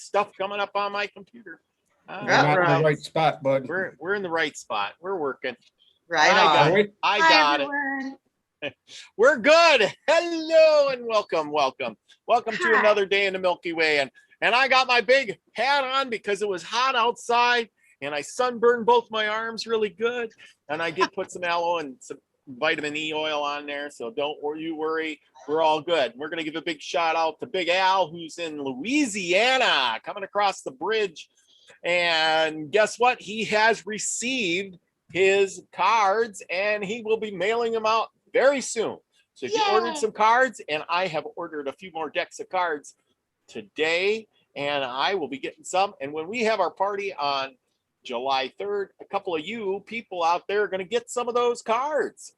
stuff coming up on my computer. You're not in the right spot, bud. We're in the right spot. We're working. Right on. I got it. We're good. Hello and welcome to another day in the Milky Way. And I got my big hat on because it was hot outside and I sunburned both my arms really good. And I did put some aloe and some vitamin E oil on there, so don't you worry, we're all good. We're going to give a big shout out to Big Al, who's in Louisiana, coming across the bridge. And guess what? He has received his cards and he will be mailing them out very soon. So if you ordered some cards, and I have ordered a few more decks of cards today, and I will be getting some. And when we have our party on July 3rd, a couple of you people out there are going to get some of those cards.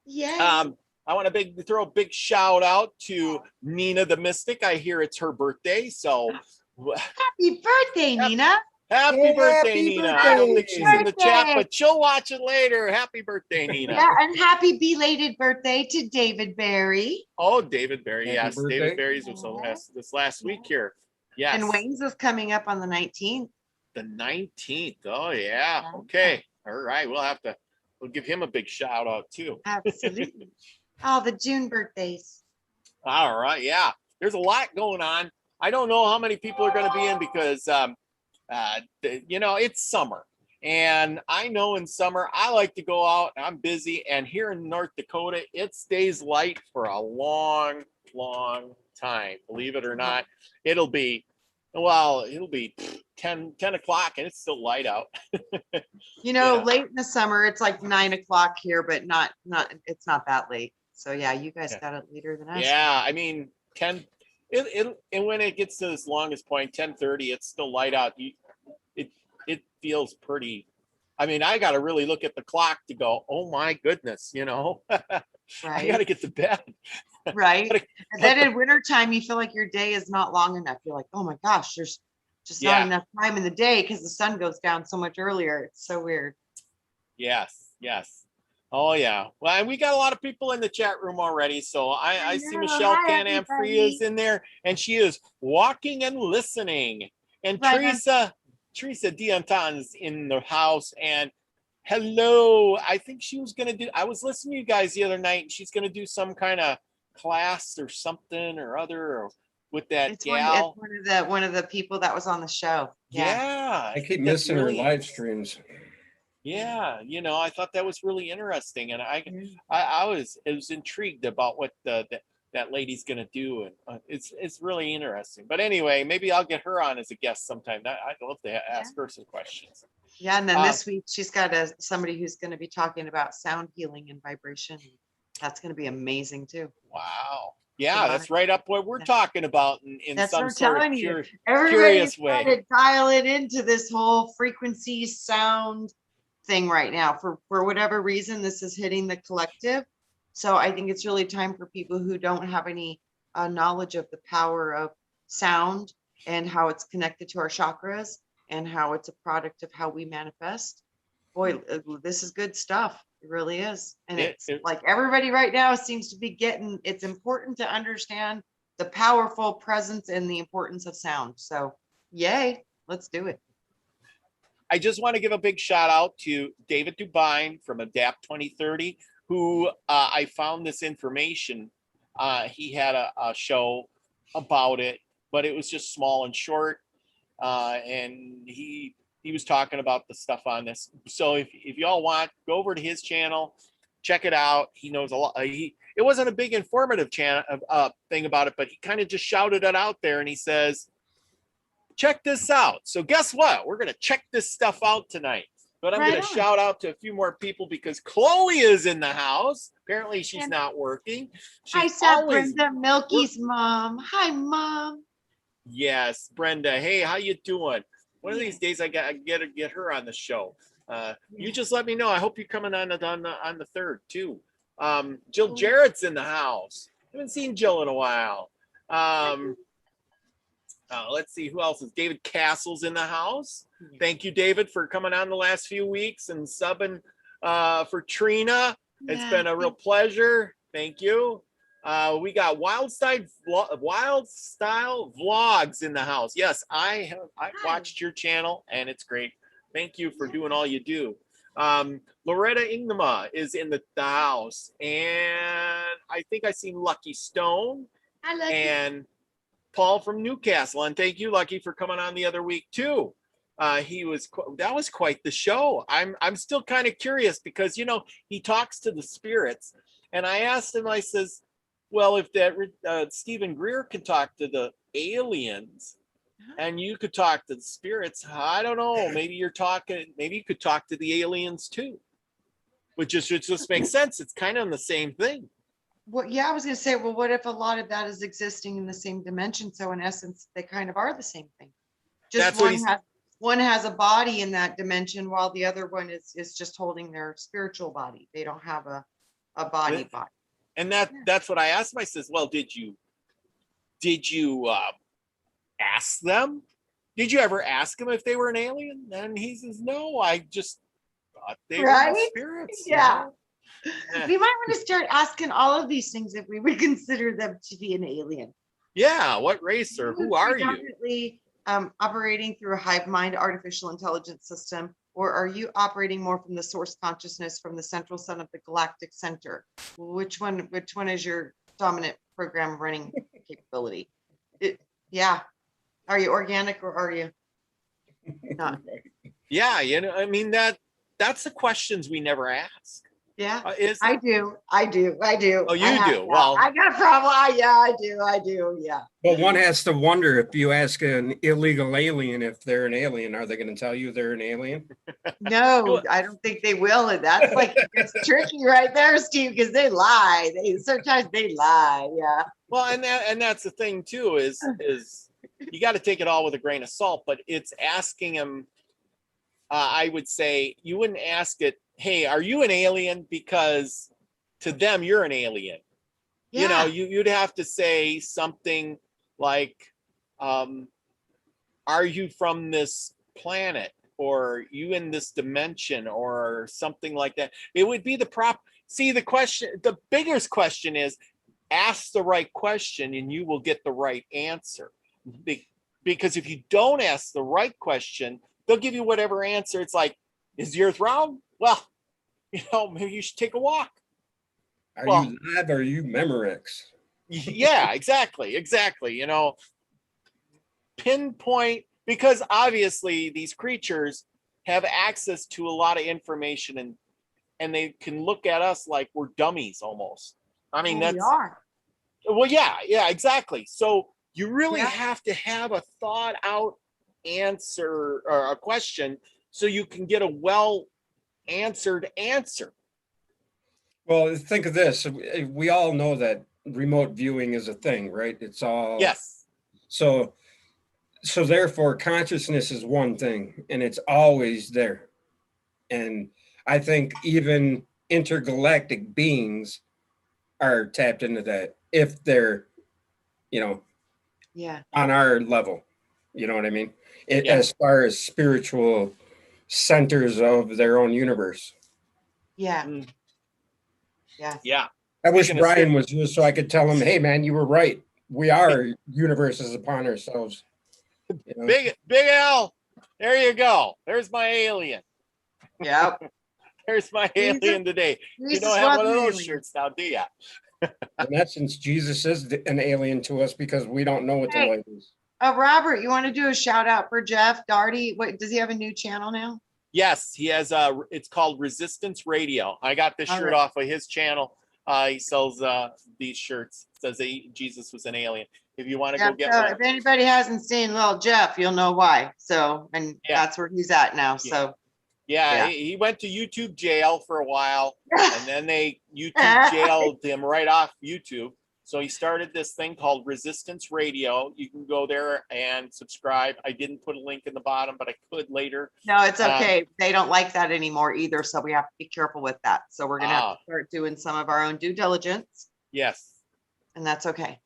Yeah. I want to throw a big shout out to Nina the Mystic. I hear it's her birthday, so happy birthday, Nina. Happy birthday, Nina. I don't think she's in the chat, but she'll watch it later. Happy birthday, Nina. Yeah, and happy belated birthday to David Barry. Oh, David Barry, Happy yes. birthday. David Barry's was this last week here. Yes. And Wayne's is coming up on the 19th. The 19th. Oh, yeah. Okay. All right. We'll give him a big shout out too. Absolutely. All the June birthdays. All right. Yeah. There's a lot going on. I don't know how many people are going to be in because, it's summer. And I know in summer, I like to go out and I'm busy. And here in North Dakota, it stays light for a long, long time. Believe it or not, it'll be 10 o'clock and it's still light out. Late in the summer, it's like 9 o'clock here, but it's not that late. So yeah, you guys got it later than us. Yeah, I mean 10. And when it gets to this longest point, 10:30, it's still light out. It feels pretty. I mean, I got to really look at the clock to go, oh my goodness, Right. I got to get to bed. Right. And then in wintertime, you feel like your day is not long enough. You're like, oh my gosh, there's just not enough time in the day because the sun goes down so much earlier. It's so weird. Yes. Oh yeah. Well, and we got a lot of people in the chat room already. So I see Michelle Can-Am Free is in there and she is walking and listening. And Teresa Diontan's in the house. And hello. I think she was I was listening to you guys the other night and she's going to do some kind of class or something or other or with that gal. It's one of the people that was on the show. Yeah. I keep missing her live streams. Yeah, I thought that was really interesting, and I was intrigued about what that lady's gonna do, and it's really interesting. But anyway, maybe I'll get her on as a guest sometime. I'd love to ask her some questions. Yeah, and then this week she's got somebody who's going to be talking about sound healing and vibration. That's going to be amazing too. Wow. Yeah, that's right up what we're talking about in some sort of curious way. To dial it into this whole frequency sound thing right now for whatever reason this is hitting the collective. So I think it's really time for people who don't have any knowledge of the power of sound and how it's connected to our chakras and how it's a product of how we manifest. Boy, this is good stuff. It really is. And it's like everybody right now seems to be getting, it's important to understand the powerful presence and the importance of sound. So yay, let's do it. I just want to give a big shout out to David Dubine from Adapt 2030, who I found this information. He had a show about it, but it was just small and short. And he was talking about the stuff on this. So if y'all want, go over to his channel, check it out. He knows a lot. It wasn't a big informative thing about it, but he kind of just shouted it out there and he says, check this out. So guess what? We're going to check this stuff out tonight. But I'm going to shout out to a few more people because Chloe is in the house. Apparently she's not working. I saw Brenda, Milky's mom. Hi, Mom. Yes, Brenda. Hey, how you doing? One of these days I got to get her on the show. You just let me know. I hope you're coming on the 3rd too. Jill Jarrett's in the house. Haven't seen Jill in a while. Let's see who else is. David Castle's in the house. Thank you, David, for coming on the last few weeks and subbing for Trina. It's been a real pleasure. Thank you. We got wild style vlogs in the house. Yes, I watched your channel and it's great. Thank you for doing all you do. Loretta Ingema is in the house, and I think I seen Lucky Stone. Hi, Lucky. And Paul from Newcastle. And thank you, Lucky, for coming on the other week too. That was quite the show. I'm still kind of curious because, you know, he talks to the spirits, and I asked him, I says, well, if that Stephen Greer can talk to the aliens and you could talk to the spirits, I don't know, maybe you could talk to the aliens too, which just makes sense. It's kind of on the same thing. Well, yeah, I was going to say, well, what if a lot of that is existing in the same dimension? So in essence, they kind of are the same thing. Just one has a body in that dimension while the other one is just holding their spiritual body. They don't have a body. And that's what I asked him. I says, well, did you ask them? Did you ever ask them if they were an alien? And he says, no, I just thought they were spirits. Yeah. We might want to start asking all of these things if we would consider them to be an alien. Yeah. What race or who are you? Operating through a hive mind artificial intelligence system, or are you operating more from the source consciousness from the central sun of the galactic center? Which one is your dominant program running capability? Yeah. Are you organic or are you not? Yeah, you know, I mean, that's the questions we never ask. Yeah, I do. Oh, you do? Well, I got a problem. I do. Yeah. Well, one has to wonder, if you ask an illegal alien if they're an alien, are they going to tell you they're an alien? No, I don't think they will. And that's it's tricky right there, Steve, because they lie. Sometimes they lie. Yeah. Well, and that's the thing too, is you got to take it all with a grain of salt, but it's asking them. I would say you wouldn't ask it, hey, are you an alien? Because to them, you're an alien. Yeah. You know, you'd have to say something like, are you from this planet? Or you in this dimension? Or something like that. It would be the biggest question is, ask the right question and you will get the right answer. Because if you don't ask the right question, they'll give you whatever answer. It's like, is the earth round? Well, you know, maybe you should take a walk. Are you live or are you Memorex? Yeah, exactly. You know, pinpoint, because obviously these creatures have access to a lot of information and they can look at us like we're dummies almost. I mean, we are. Well, yeah, exactly. So you really have to have a thought out answer or a question so you can get a well answered answer. Well, think of this. We all know that remote viewing is a thing, right? It's all. Yes. So therefore consciousness is one thing and it's always there. And I think even intergalactic beings are tapped into that if they're, you know, on our level. You know what I mean? As far as spiritual centers of their own universe. Yeah. Yeah. I wish Brian was here so I could tell him, hey man, you were right. We are universes upon ourselves. You know? Big Al, there you go. There's my alien. Yep. There's my alien today. You don't have one of those shirts now, do you? In essence, Jesus is an alien to us because we don't know what the light is. Robert, you want to do a shout out for Jeff Daugherty? What, does he have a new channel now? Yes, he has. It's called Resistance Radio. I got this shirt off of his channel. He sells these shirts. It says Jesus was an alien. If you want to go get one. If anybody hasn't seen Little Jeff, you'll know why. So, and that's where he's at now. So. Yeah, he went to YouTube jail for a while, and then they YouTube jailed him right off YouTube. So he started this thing called Resistance Radio. You can go there and subscribe. I didn't put a link in the bottom, but I could later. No, it's okay. They don't like that anymore either, so we have to be careful with that. So we're going to have to start doing some of our own due diligence. Yes. And that's okay.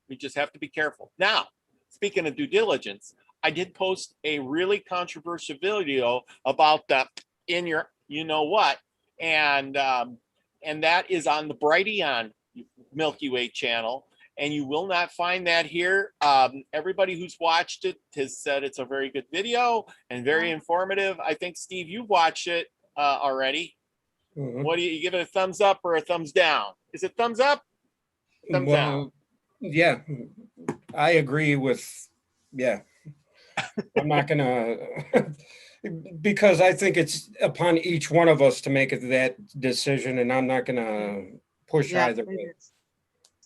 We just have to be careful. Now, speaking of due diligence, I did post a really controversial video about the in your you know what, and that is on the Brighteon Milky Way channel, and you will not find that here. Everybody who's watched it has said it's a very good video and very informative. I think, Steve, you watched it already. Mhm. What do you give it, a thumbs up or a thumbs down? Is it thumbs up? Thumbs down. Well, yeah, I agree with, yeah. I'm not gonna, because I think it's upon each one of us to make that decision, and I'm not gonna push Yeah, either it way. is.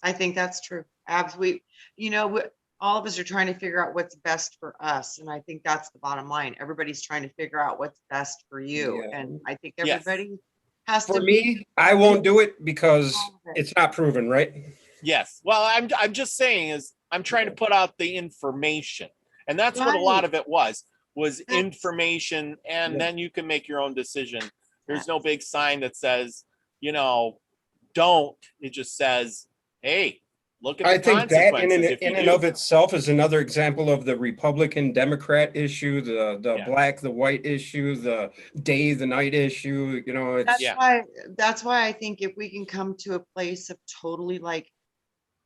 I think that's true. Absolutely. You know, all of us are trying to figure out what's best for us. And I think that's the bottom line. Everybody's trying to figure out what's best for you. Yeah. And I think Yes. everybody has For to me, I won't do it because all of it. it's not proven, right? Yes. Well, I'm just saying is I'm trying to put out the information, and that's what a lot Right. of it was That's- information, and Yeah. then you can make your own decision. There's no big sign that says, you know, don't. It just says, hey, look at the I think that consequences if you in and do. of itself is another example of the Republican Democrat issue, the Yeah. black, the white issue, the day, the night issue, you know, it's Yeah. That's why I think if we can come to a place of totally like,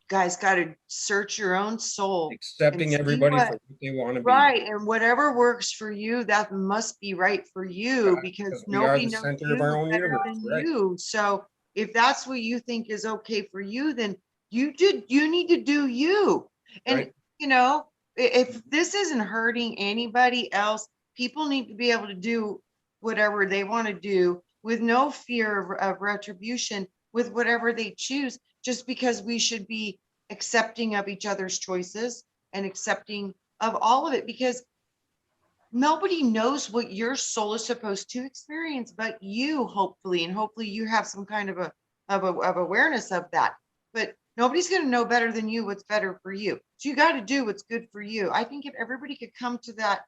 guys got to search your own soul. accepting see everybody what- for what they want to be. Right. And whatever works for you, that must be right for you Yeah, because we are nobody the knows center you of our own better universe, than right? you. So if that's what you think is okay for you, then you need to do you. And Right. you know, if this isn't hurting anybody else, people need to be able to do whatever they want to do with no fear of retribution with whatever they choose, just because we should be accepting of each other's choices and accepting of all of it, because nobody knows what your soul is supposed to experience but you, hopefully, and hopefully you have some kind of of awareness of that. But nobody's going to know better than you what's better for you. So you got to do what's good for you. I think if everybody could come to that,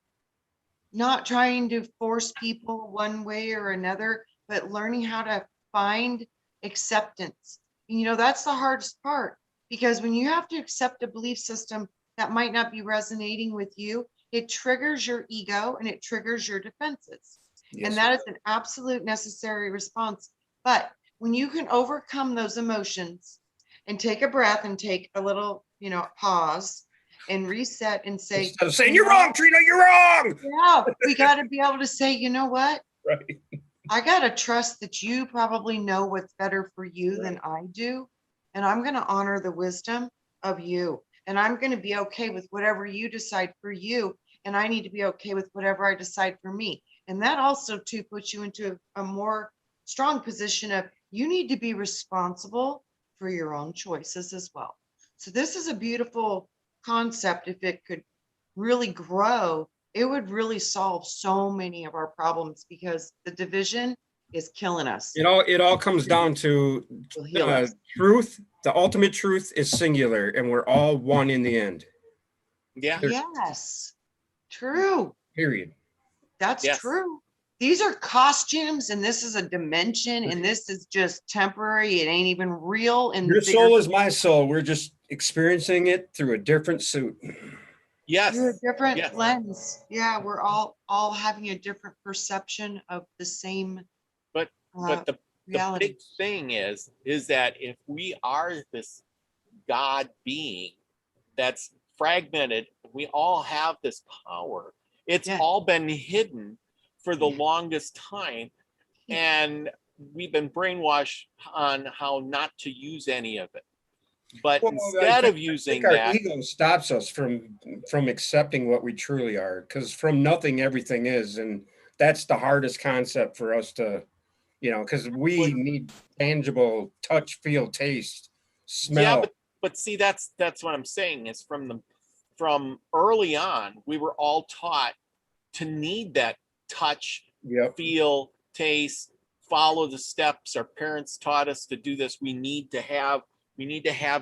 not trying to force people one way or another, but learning how to find acceptance. And, you know, that's the hardest part, because when you have to accept a belief system that might not be resonating with you, it triggers your ego and it triggers your defenses. Yes, And that is an absolute necessary response. But when you can overcome those emotions and take a breath and take a little, you know, pause and reset and say, instead of saying you you're know, wrong, Trina, you're wrong. yeah, we got to be able to say, you know what? Right. I got to trust that you probably know what's better for you than I do. And I'm going to honor the wisdom of you. And I'm going to be okay with whatever you decide for you. And I need to be okay with whatever I decide for me. And that also too puts you into a more strong position of you need to be responsible for your own choices as well. So this is a beautiful concept. If it could really grow, it would really solve so many of our problems, because the division is killing us. It all comes down to Will heal us. truth. The ultimate truth is singular, and we're all one in the end. Yeah. Yes, true. Period. That's Yes. true. These are costumes, and this is a dimension, and this is just temporary. It ain't even real. And Your soul is my soul. We're just experiencing it through a different suit. Yes. through a different Yes. lens. Yeah, we're all having a different perception of the same But the reality. big thing is that if we are this God being that's fragmented, we all have this power. It's Yeah. all been hidden for the Yeah. longest time, and we've been brainwashed on how not to use any of it. But Well, instead of I using think our that, ego stops us from accepting what we truly are, because from nothing everything is, and that's the hardest concept for us to, you know, because we need tangible touch, feel, taste, smell. yeah, but see, that's what I'm saying is from early on, we were all taught to need that touch, Yep. feel, taste, follow the steps. Our parents taught us to do this. We need to have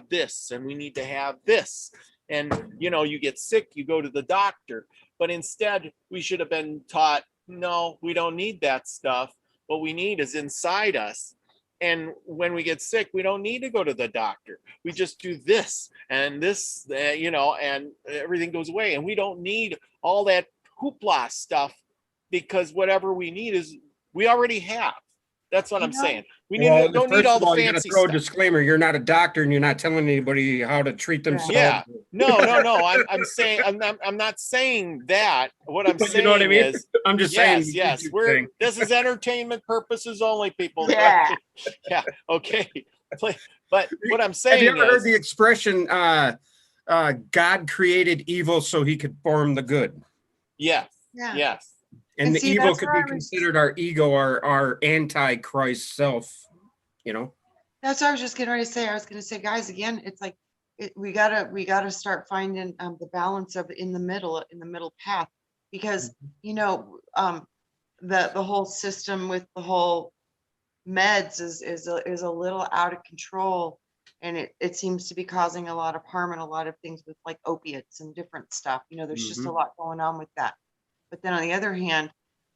this, and we need to have this. And you know, you get sick, you go to the doctor. But instead, we should have been taught, no, we don't need that stuff. What we need is inside us. And when we get sick, we don't need to go to the doctor. We just do this and this, you know, and everything goes away. And we don't need all that hoopla stuff, because whatever we need is we already have. That's what You I'm know? saying. We Well, don't need first all of the all, you got to fancy throw a stuff. disclaimer. You're not a doctor, and you're not telling anybody how to treat themselves. Yeah. No. I'm saying I'm not saying that. What I'm But saying you know what I mean? is, I'm just saying. yes. This is entertainment purposes only, people. Yeah. Yeah. Okay. But what I'm Have you saying ever heard is, the expression, God created evil so he could form the good? yes. Yeah. Yes. And And the see, evil that's could where be I was- considered our ego, our anti-Christ self, you know? That's what I was just getting ready to say. I was going to say, guys, again, it's like we gotta start finding the balance of in the middle path, because the whole system with the whole meds is a little out of control, and it seems to be causing a lot of harm and a lot of things with like opiates and different stuff. There's just a lot going on with that. But then on the other hand,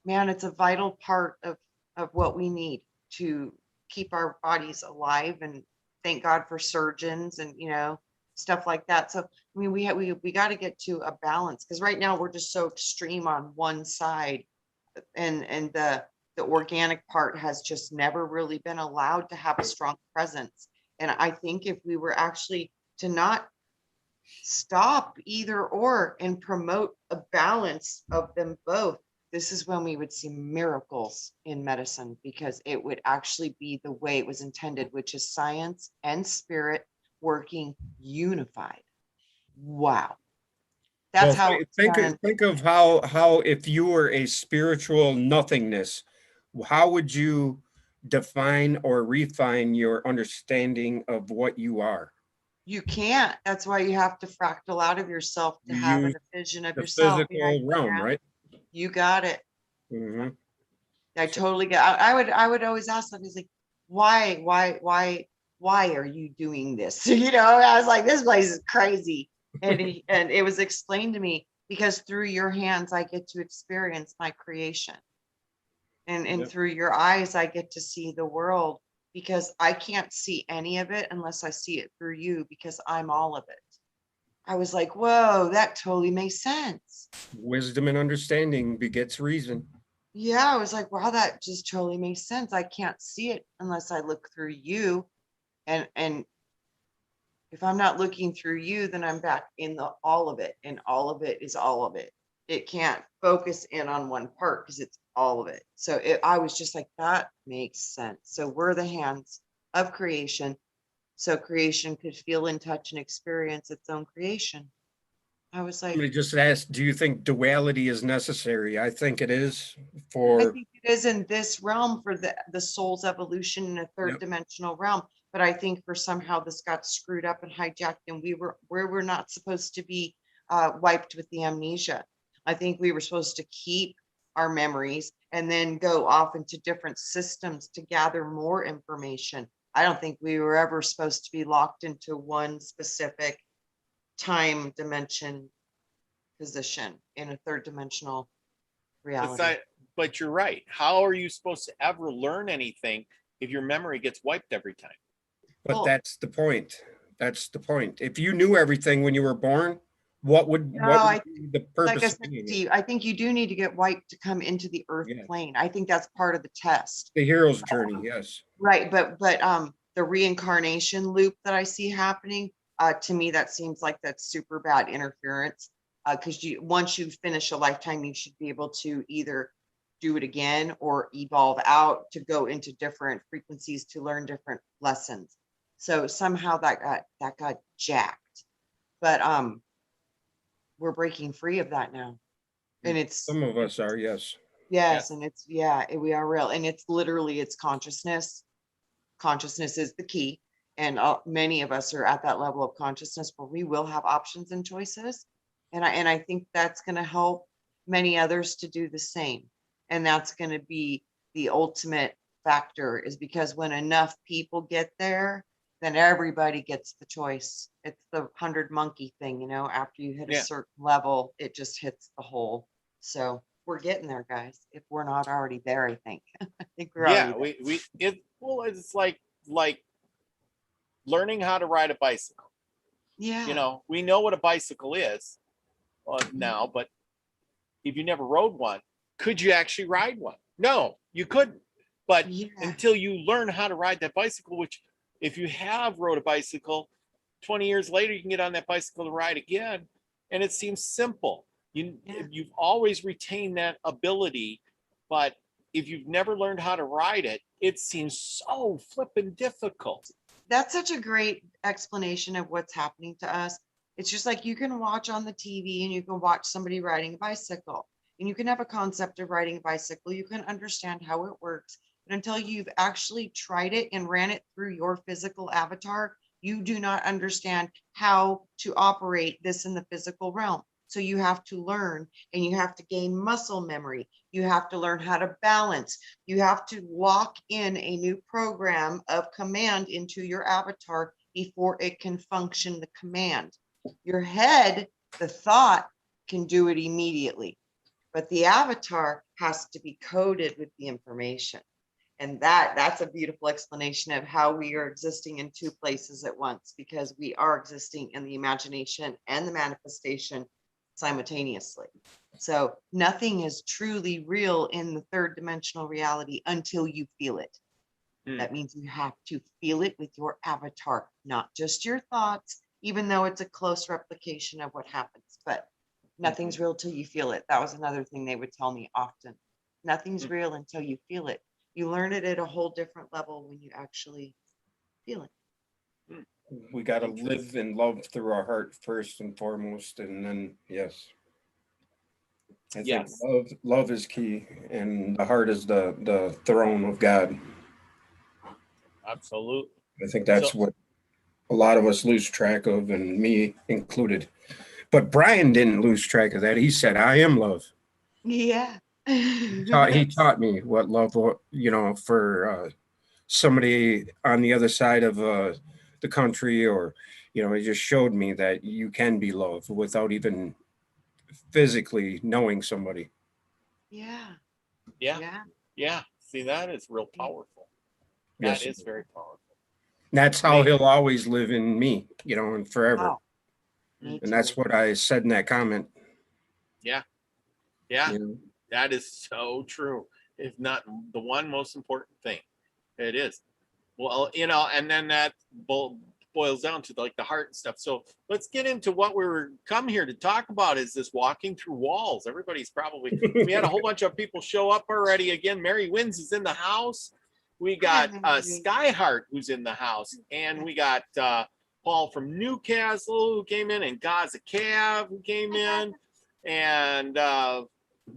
man, it's a vital part of what we need to keep our bodies alive, and thank God for surgeons and stuff like that. So I mean, we got to get to a balance, because right now we're just so extreme on one side, and the organic part has just never really been allowed to have a strong presence. And I think if we were actually to not stop either or and promote a balance of them both, this is when we would see miracles in medicine, because it would actually be the way it was intended, which is science and spirit working unified. Wow. That's how it's done. Think of how if you were a spiritual nothingness, how would you define or refine your understanding of what you are? You can't. That's why you have to fractal out of yourself to You have a use vision of the yourself. physical realm, right? You got it. Mm-hmm. I totally get. I would always ask them. He's like, why are you doing this? I was like, this place is crazy, and it was explained to me, because through your hands I get to experience my creation, and Yep. through your eyes I get to see the world, because I can't see any of it unless I see it through you, because I'm all of it. I was like, whoa, that totally makes sense. Wisdom and understanding begets reason. Yeah, I was like, wow, that just totally makes sense. I can't see it unless I look through you. And if I'm not looking through you, then I'm back in the all of it. And all of it is all of it. It can't focus in on one part, because it's all of it. So I was just like, that makes sense. So we're the hands of creation. So creation could feel and touch and experience its own creation. I was like, Somebody just asked, do you think duality is necessary? I think it is I for, think it is in this realm for the soul's evolution in a third Yep. dimensional realm. But I think for somehow this got screwed up and hijacked, and we were not supposed to be wiped with the amnesia. I think we were supposed to keep our memories and then go off into different systems to gather more information. I don't think we were ever supposed to be locked into one specific time dimension position in a third dimensional reality. But you're right. How are you supposed to ever learn anything if your memory gets wiped every time? but Well, that's the point. That's the point. If you knew everything when you were born, what would be the purpose like I of said, being Steve, I think you do need to get wiped to come into the earth Yeah. plane. I think that's part of the test. the hero's journey? Yes. Right. But the reincarnation loop that I see happening, to me, that seems like that's super bad interference. Because once you finish a lifetime, you should be able to either do it again or evolve out to go into different frequencies to learn different lessons. So somehow that got jacked. But we're breaking free of that now. And it's Some of us are, yes. yes, and it's we are real, and it's literally it's consciousness. Consciousness is the key, and many of us are at that level of consciousness where we will have options and choices, and I think that's going to help many others to do the same, and that's going to be the ultimate factor, is because when enough people get there, then everybody gets the choice. It's the 100 monkey thing, after you hit a certain level, it just hits the whole. So we're getting there, guys. If we're not already there, I think. I think we're already there. It's like learning how to ride a bicycle. Yeah. We know what a bicycle is now, but if you never rode one, could you actually ride one? No, you couldn't. But Yeah. until you learn how to ride that bicycle, which if you have rode a bicycle, 20 years later, you can get on that bicycle to ride again. And it seems simple. You've always retained that ability, but if you've never learned how to ride it, it seems so flippin' difficult. That's such a great explanation of what's happening to us. It's just like you can watch on the TV and you can watch somebody riding a bicycle and you can have a concept of riding a bicycle. You can understand how it works. But until you've actually tried it and ran it through your physical avatar, you do not understand how to operate this in the physical realm. So you have to learn and you have to gain muscle memory. You have to learn how to balance. You have to lock in a new program of command into your avatar before it can function the command. Your head, the thought, can do it immediately, but the avatar has to be coded with the information. And that's a beautiful explanation of how we are existing in two places at once, because we are existing in the imagination and the manifestation simultaneously. So nothing is truly real in the third dimensional reality until you feel it. That means you have to feel it with your avatar, not just your thoughts, even though it's a close replication of what happens, but nothing's real till you feel it. That was another thing they would tell me often. Nothing's real until you feel it. You learn it at a whole different level when you actually feel it. We got to live and love through our heart first and foremost, and then yes, I think love is key, and the heart is the throne of God. Absolutely. I think that's what a lot of us lose track of, and me included. But Brian didn't lose track of that. He said, "I am love." Yeah. He taught me what love, for somebody on the other side of the country, or he just showed me that you can be loved without even physically knowing somebody. Yeah. See, that is real powerful. Yes. That is very powerful. That's how he'll always live in me, and forever. Wow. And that's what I said in that comment. Yeah. That is so true. If not the one most important thing. It is. Well, and then that boils down to like the heart and stuff. So let's get into what we were come here to talk about, is this walking through walls. Everybody's probably, we had a whole bunch of people show up already. Again, Mary Wins is in the house. We got Skyheart who's in the house, and we got Paul from Newcastle who came in, and Gaza Cav who came in, and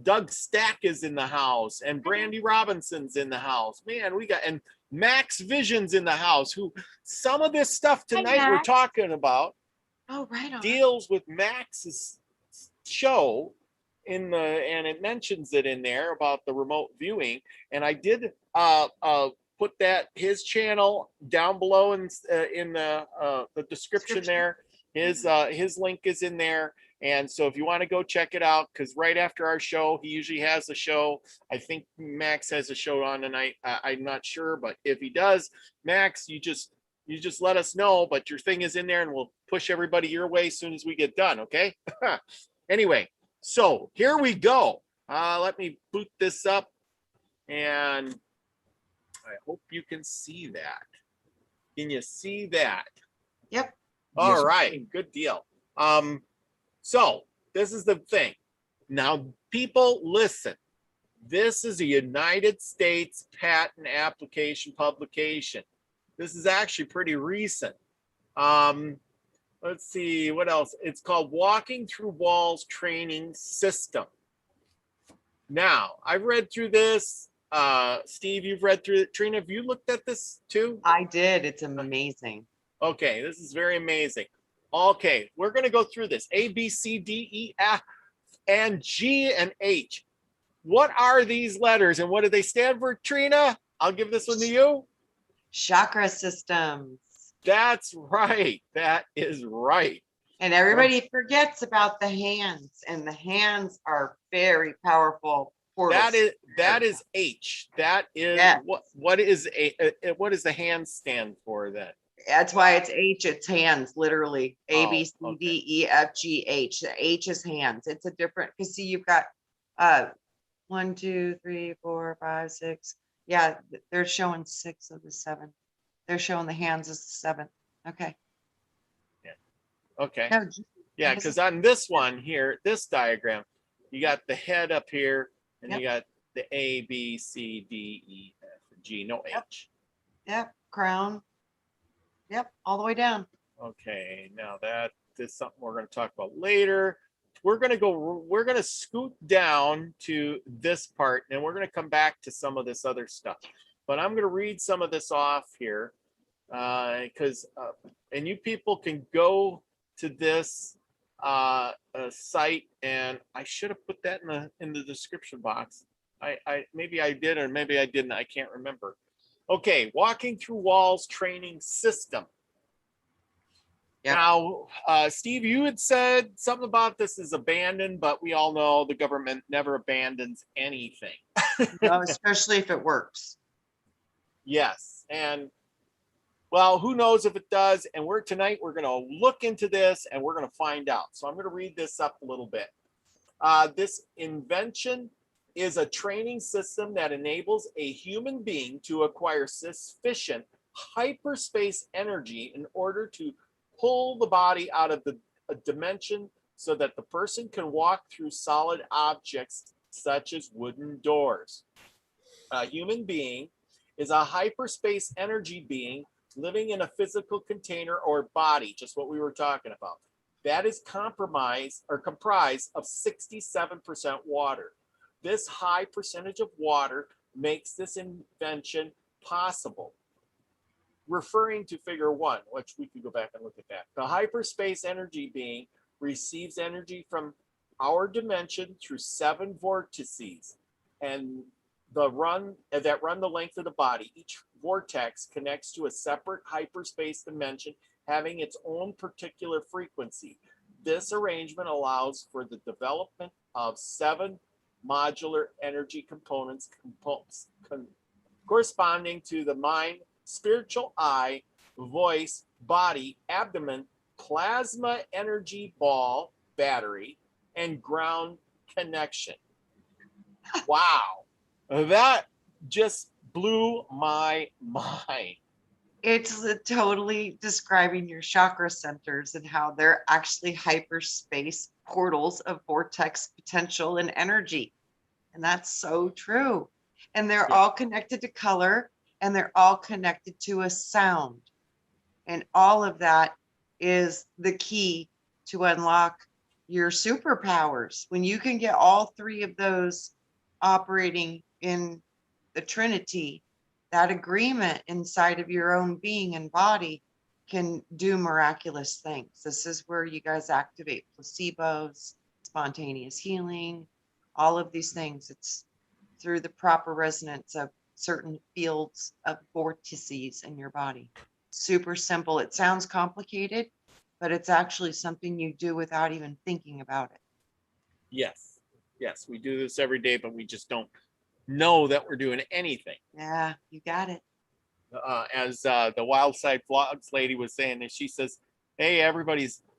Doug Stack is in the house, and Brandy Robinson's in the house. Man, we got, and Max Vision's in the house, who some of this stuff tonight we're talking about deals with Max's show and it mentions it in there about the remote viewing. And I did put his channel down below in the description there. His link is in there. And so if you want to go check it out, because right after our show, he usually has a show. I think Max has a show on tonight. I'm not sure, but if he does, Max, you just let us know. But your thing is in there, and we'll push everybody your way as soon as we get done. Okay. Anyway, so here we go. Let me boot this up, and I hope you can see that. Can you see that? Yep. All right. Good deal. So this is the thing. Now, people, listen. This is a United States patent application publication. This is actually pretty recent. Let's see what else. It's called Walking Through Walls Training System. Now, I've read through this. Steve, you've read through it. Trina, have you looked at this too? I did. It's amazing. Okay, this is very amazing. Okay, we're going to go through this. A, B, C, D, E, F, and G, and H. What are these letters, and what do they stand for, Trina? I'll give this one to you. Chakra systems. That's right. That is right. And everybody forgets about the hands, and the hands are very powerful portals. That is H. That is what is the hand stand for then? That's why it's H. It's hands, literally. A, B, C, D, E, F, G, H. The H is hands. It's a different, because see, you've got 1, 2, 3, 4, 5, 6, Yeah, they're showing 6 of the 7. They're showing the hands as the 7. Okay. Okay. No, Yeah, because on this one here, this diagram, you got the head up here, and Yep. you got the A, B, C, D, E, F, G, no H. Yep, crown. Yep, all the way down. Okay, now that is something we're going to talk about later. We're going to scoot down to this part, and we're going to come back to some of this other stuff. But I'm going to read some of this off here, because and you people can go to this site, and I should have put that in the description box. I maybe I did, or maybe I didn't. I can't remember. Okay, walking through walls training system. Yep. Now, Steve, you had said something about this is abandoned, but we all know the government never abandons anything. No, especially if it works. Yes, and well, who knows if it does? And tonight we're going to look into this, and we're going to find out. So I'm going to read this up a little bit. This invention is a training system that enables a human being to acquire sufficient hyperspace energy in order to pull the body out of a dimension so that the person can walk through solid objects such as wooden doors. A human being is a hyperspace energy being living in a physical container or body, just what we were talking about. That is comprised of 67% water. This high percentage of water makes this invention possible. Referring to figure 1, which we could go back and look at that. The hyperspace energy being receives energy from our dimension through 7 vortices and that run the length of the body. Each vortex connects to a separate hyperspace dimension having its own particular frequency. This arrangement allows for the development of 7 modular energy components corresponding to the mind, spiritual eye, voice, body, abdomen, plasma energy ball, battery, and ground connection. Wow. That just blew my mind. It's totally describing your chakra centers and how they're actually hyperspace portals of vortex potential and energy. And that's so true. And they're all connected to color, and they're all connected to a sound. And all of that is the key to unlock your superpowers. When you can get all 3 of those operating in the Trinity, that agreement inside of your own being and body can do miraculous things. This is where you guys activate placebos, spontaneous healing, all of these things. It's through the proper resonance of certain fields of vortices in your body. Super simple. It sounds complicated, but it's actually something you do without even thinking about it. Yes. Yes, we do this every day, but we just don't know that we're doing anything. Yeah, you got it. As the Wild Side Vlogs lady was saying, and she says, hey,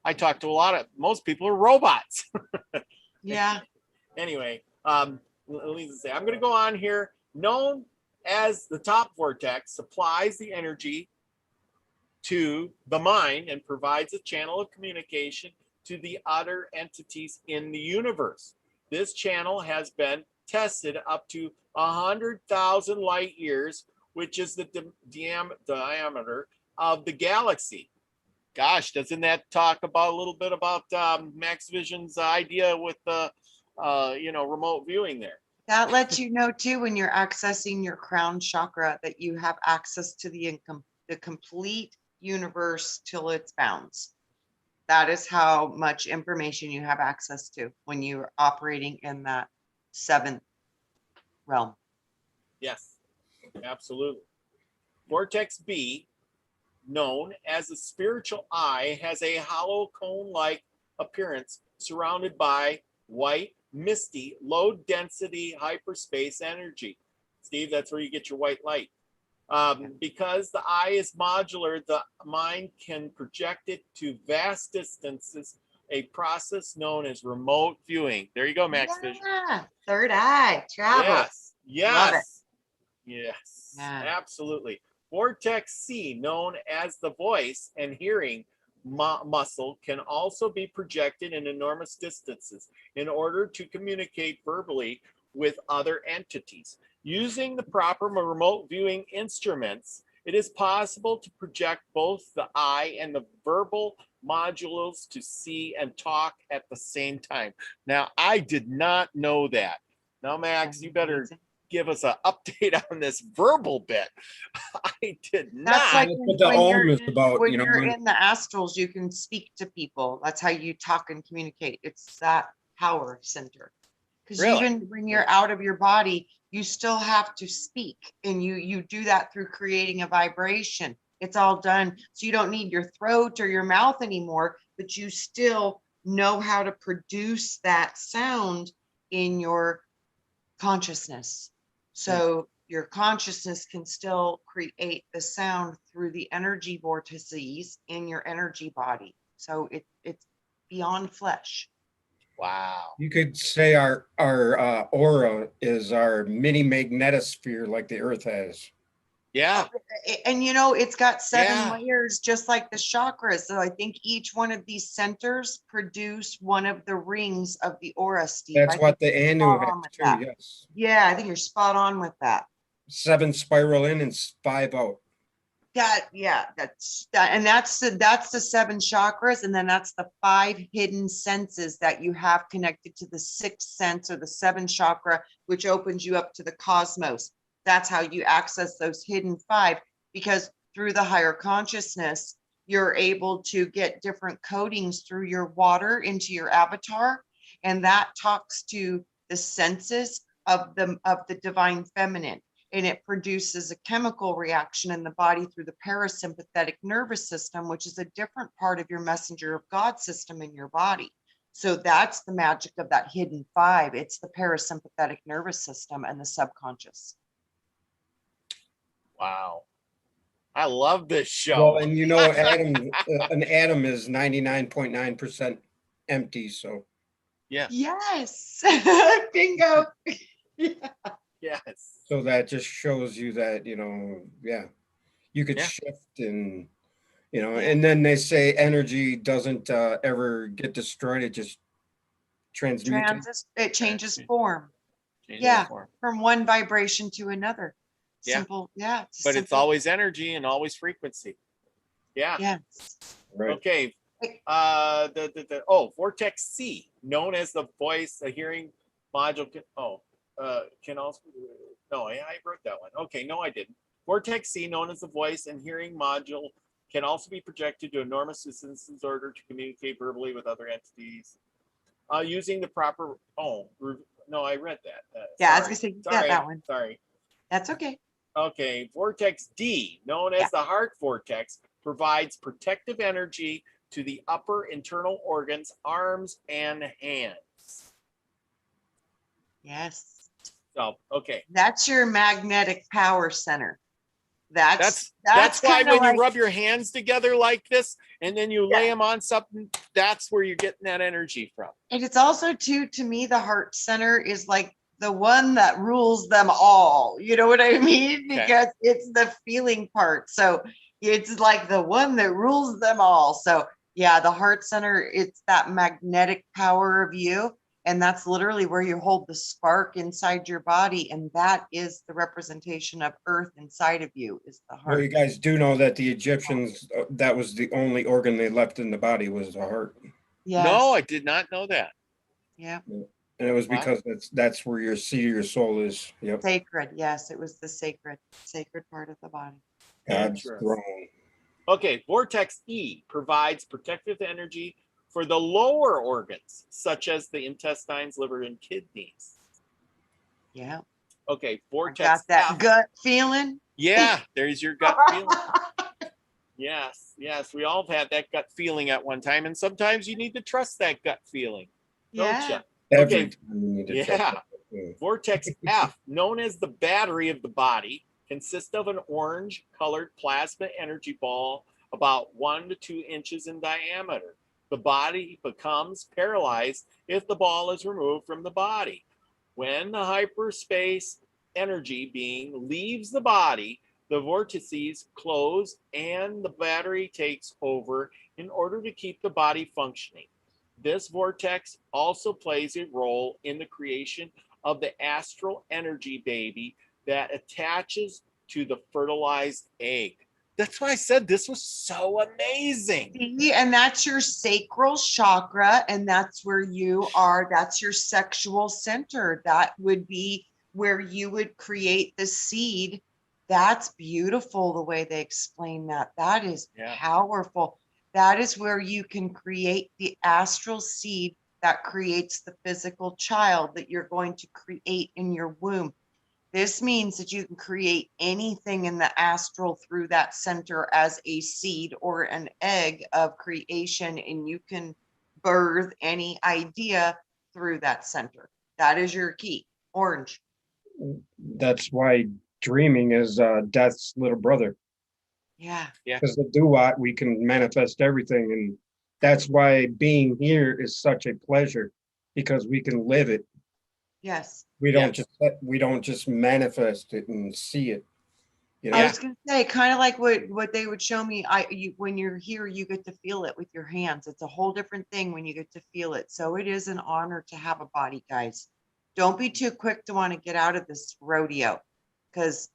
I talk to most people are robots. Yeah. Anyway, Lisa say, I'm going to go on here. Known as the top vortex, supplies the energy to the mind and provides a channel of communication to the other entities in the universe. This channel has been tested up to 100,000 light years, which is the diameter of the galaxy. Gosh, doesn't that talk about a little bit about Max Vision's idea with the remote viewing there? That lets you know too, when you're accessing your crown chakra, that you have access to the complete universe till its bounds. That is how much information you have access to when you're operating in that 7th realm. Yes, absolutely. Vortex B, known as the spiritual eye, has a hollow cone-like appearance surrounded by white, misty, low-density hyperspace energy. Steve, that's where you get your white light. Because the eye is modular, the mind can project it to vast distances, a process known as remote viewing. There you go, Max Vision. Third eye travel. Yes, yes, Yes, Yeah. absolutely. Vortex C, known as the voice and hearing muscle, can also be projected in enormous distances in order to communicate verbally with other entities. Using the proper remote viewing instruments, it is possible to project both the eye and the verbal modules to see and talk at the same time. Now, I did not know that. Now, Max, you better Amazing. give us an update on this verbal bit. I did That's not. like That's what the Om is about, when you know. you're in the astrals, you can speak to people. That's how you talk and communicate. It's that power center. Because Really? even when you're out of your body, you still have to speak, and you do that through creating a vibration. It's all done. So you don't need your throat or your mouth anymore, but you still know how to produce that sound in your consciousness. So your consciousness can still create the sound through the energy vortices in your energy body. So it's beyond flesh. Wow. You could say our aura is our mini magnetosphere like the Earth has. Yeah. And you know, it's got 7 Yeah. layers, just like the chakras. So I think each one of these centers produce one of the rings of the aura, Steve. That's I what think the you're Anu spot on has with too. that. Yes, Yeah, I think you're spot on with that. 7 spiral in and 5 out. That's that, and that's the 7 chakras, and then that's the 5 hidden senses that you have connected to the 6th sense or the 7th chakra, which opens you up to the cosmos. That's how you access those hidden 5, because through the higher consciousness, you're able to get different codings through your water into your avatar, and that talks to the senses of the divine feminine. And it produces a chemical reaction in the body through the parasympathetic nervous system, which is a different part of your messenger of God system in your body. So that's the magic of that hidden 5. It's the parasympathetic nervous system and the subconscious. Wow. I love this show. Well, and you know, an atom is 99.9% empty. So Yeah. Yes. Bingo. Yes. so that just shows you that, you know, yeah, you could Yeah. shift and, you know, and then they say energy doesn't ever get destroyed. It just transmutes. It changes Transmute. form. Changes Yeah. form. From one vibration to another. Yeah. Simple. Yeah. But it's always energy and always frequency. Yeah. Yes. Right. Okay. Vortex C, known as the voice, the hearing module. Can also. No, I wrote that one. Okay, no, I didn't. Vortex C, known as the voice and hearing module, can also be projected to enormous distances in order to communicate verbally with other entities. Using the proper. Oh, no, I read that. Yeah, I was gonna say you got that one. Sorry. That's okay. Okay, Vortex D, known as the heart vortex, provides protective energy to the upper internal organs, arms, and hands. Yes. So, okay. That's your magnetic power center. That's why when like, you rub your hands together like this and then you lay them on something, that's where you're getting that energy from. and it's also too, to me, the heart center is like the one that rules them all. You know what I mean? Okay. Because it's the feeling part. So it's like the one that rules them all. So yeah, the heart center, it's that magnetic power of you. And that's literally where you hold the spark inside your body. And that is the representation of earth inside of you, is the Well, you heart. guys do know that the Egyptians, that was the only organ they left in the body was the heart. Yes. No, I did not know that. Yeah. And it was Wow. because that's where your seat of your soul is. Yep. Sacred. Yes, it was the sacred part of the body. God's Interesting. throne. Okay, Vortex E provides protective energy for the lower organs, such as the intestines, liver, and kidneys. Yeah. Okay, Vortex Got that F. gut feeling. Yeah, there's your gut feeling. Yes, we all have had that gut feeling at one time, and sometimes you need to trust that gut feeling, don't you? Yeah. Every Okay. time you need to Yeah. trust it. Vortex F, known as the battery of the body, consists of an orange-colored plasma energy ball about 1 to 2 inches in diameter. The body becomes paralyzed if the ball is removed from the body. When the hyperspace energy being leaves the body, the vortices close and the battery takes over in order to keep the body functioning. This vortex also plays a role in the creation of the astral energy baby that attaches to the fertilized egg. That's why I said this was so amazing. See, and that's your sacral chakra, and that's where you are. That's your sexual center. That would be where you would create the seed. That's beautiful the way they explain that. That is powerful. That is where you can create the astral seed that creates the physical child that you're going to create in your womb. This means that you can create anything in the astral through that center as a seed or an egg of creation, and you can birth any idea through that center. That is your key. Orange. That's why dreaming is death's little brother. Yeah. Because the duat, we can manifest everything, and that's why being here is such a pleasure, because we can live it. Yes. We don't just manifest it and see it. You know? I was gonna say, kind of like what they would show me. When you're here, you get to feel it with your hands. It's a whole different thing when you get to feel it. So it is an honor to have a body, guys. Don't be too quick to want to get out of this rodeo, because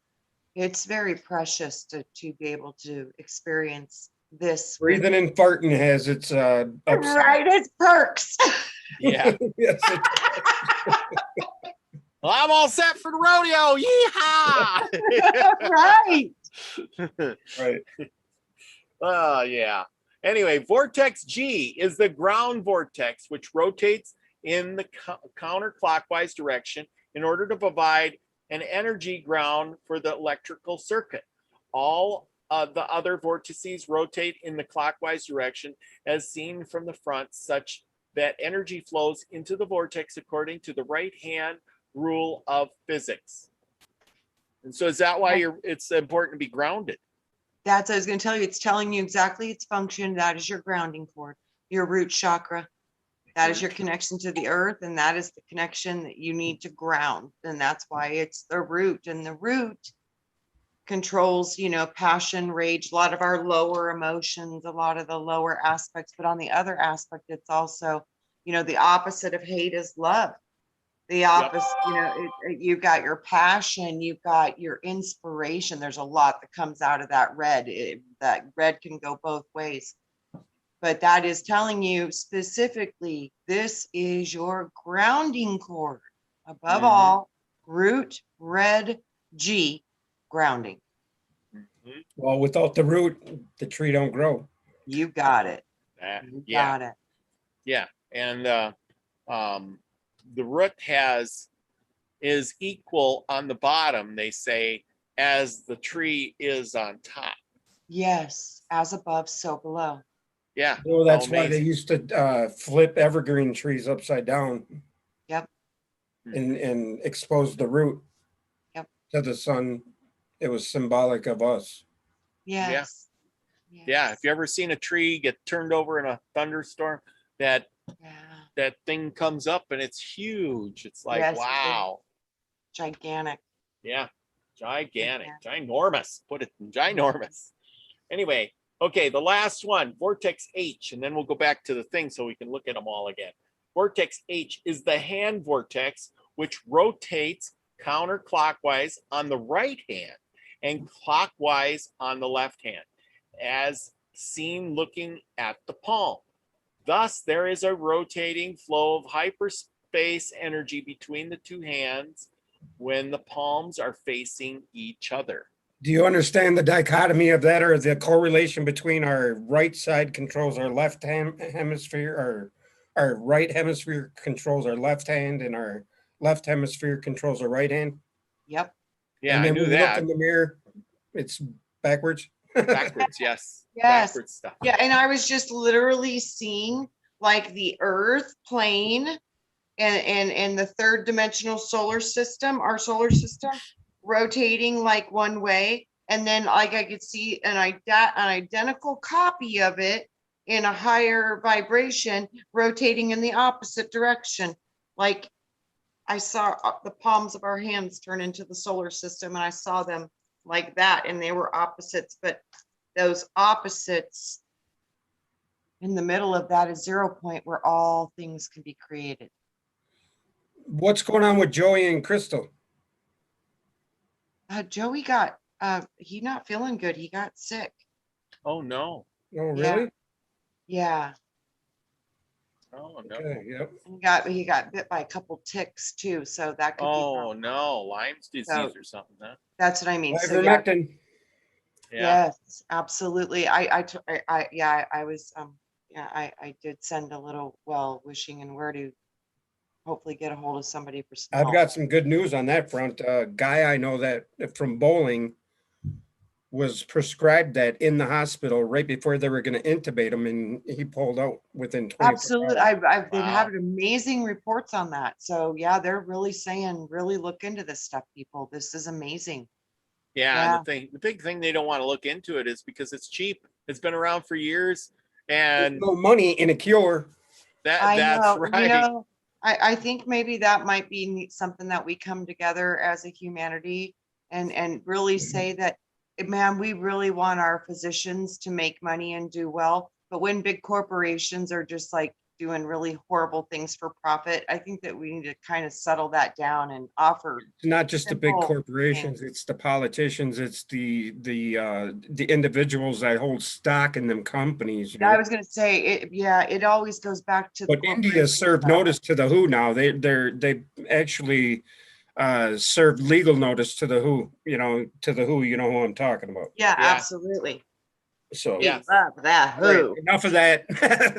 it's very precious to be able to experience this. Breathing and farting has its upside. Right, it's perks. Yeah. Yes, Well, I'm all set for the rodeo. Yeehaw! Right. right. Yeah. Anyway, vortex G is the ground vortex, which rotates in the counterclockwise direction in order to provide an energy ground for the electrical circuit. All the other vortices rotate in the clockwise direction as seen from the front, such that energy flows into the vortex according to the right-hand rule of physics. And so is that why it's important to be grounded? That's what I was going to tell you. It's telling you exactly its function. That is your grounding cord, your root chakra. That is your connection to the earth, and that is the connection that you need to ground. And that's why it's the root. And the root controls, passion, rage, a lot of our lower emotions, a lot of the lower aspects. But on the other aspect, it's also, the opposite of hate is love. The opposite, you've got your passion, you've got your inspiration. There's a lot that comes out of that red. That red can go both ways. But that is telling you specifically, this is your grounding cord. Above all, root, red, G, grounding. Well, without the root, the tree don't grow. You got it. Got it. Yeah. And the root is equal on the bottom, they say, as the tree is on top. Yes, as above, so below. Yeah. Well, that's why they used to flip evergreen trees upside down. Yep. And expose the root to the sun. It was symbolic of us. Yes. Yeah. Have you ever seen a tree get turned over in a thunderstorm? That thing comes up and it's huge. It's like, wow. Gigantic. Yeah. Gigantic. Ginormous. Put it in ginormous. Anyway, okay, the last one, vortex H, and then we'll go back to the thing so we can look at them all again. Vortex H is the hand vortex, which rotates counterclockwise on the right hand and clockwise on the left hand, as seen looking at the palm. Thus, there is a rotating flow of hyperspace energy between the two hands when the palms are facing each other. Do you understand the dichotomy of that, or the correlation between our right side controls our left hemisphere, or our right hemisphere controls our left hand, and our left hemisphere controls our right hand? Yep. Yeah, and then I knew when that. Look in the mirror, it's backwards. Backwards, yes. Yes. Backwards stuff. Yeah, and I was just literally seeing like the earth plane and the third dimensional solar system, our solar system, rotating like one way, and then like I could see an identical copy of it in a higher vibration rotating in the opposite direction. Like I saw the palms of our hands turn into the solar system, and I saw them like that, and they were opposites, but those opposites in the middle of that is 0 point where all things can be created. What's going on with Joey and Crystal? Joey got, he not feeling good. He got sick. Oh no. Oh, really? Yeah. Oh no. Okay, yep. He got bit by a couple ticks too. So that could Oh be, no, Lyme's disease or something, huh? that's what I mean. So yeah, Ivermectin. Yeah. yes, absolutely. I did send a little well wishing and where to hopefully get a hold of somebody for some I've help. got some good news on that front. A guy I know that from bowling was prescribed that in the hospital right before they were going to intubate him, and he pulled out within 24 Absolutely. hours. They've Wow. had amazing reports on that. So yeah, they're really saying, really look into this stuff, people. This is amazing. Yeah, and the big thing they don't want to look into it is because it's cheap. It's been around for years, There's and no money in a cure. I that's know, right. I think maybe that might be something that we come together as a humanity and really say that, man, we really want our physicians to make money and do well. But when big corporations are just like doing really horrible things for profit, I think that we need to kind of settle that down and offer. It's not just the big Simple corporations, it's the politicians, it's the individuals that hold stock in them companies, you I know. was gonna say, it always goes back to the But India corporations, served though. notice to the WHO now. They actually served legal notice to the WHO, to the WHO, you know who I'm talking about. Yeah, Yeah. absolutely. So We Yes. love that. all right, Who? enough of that.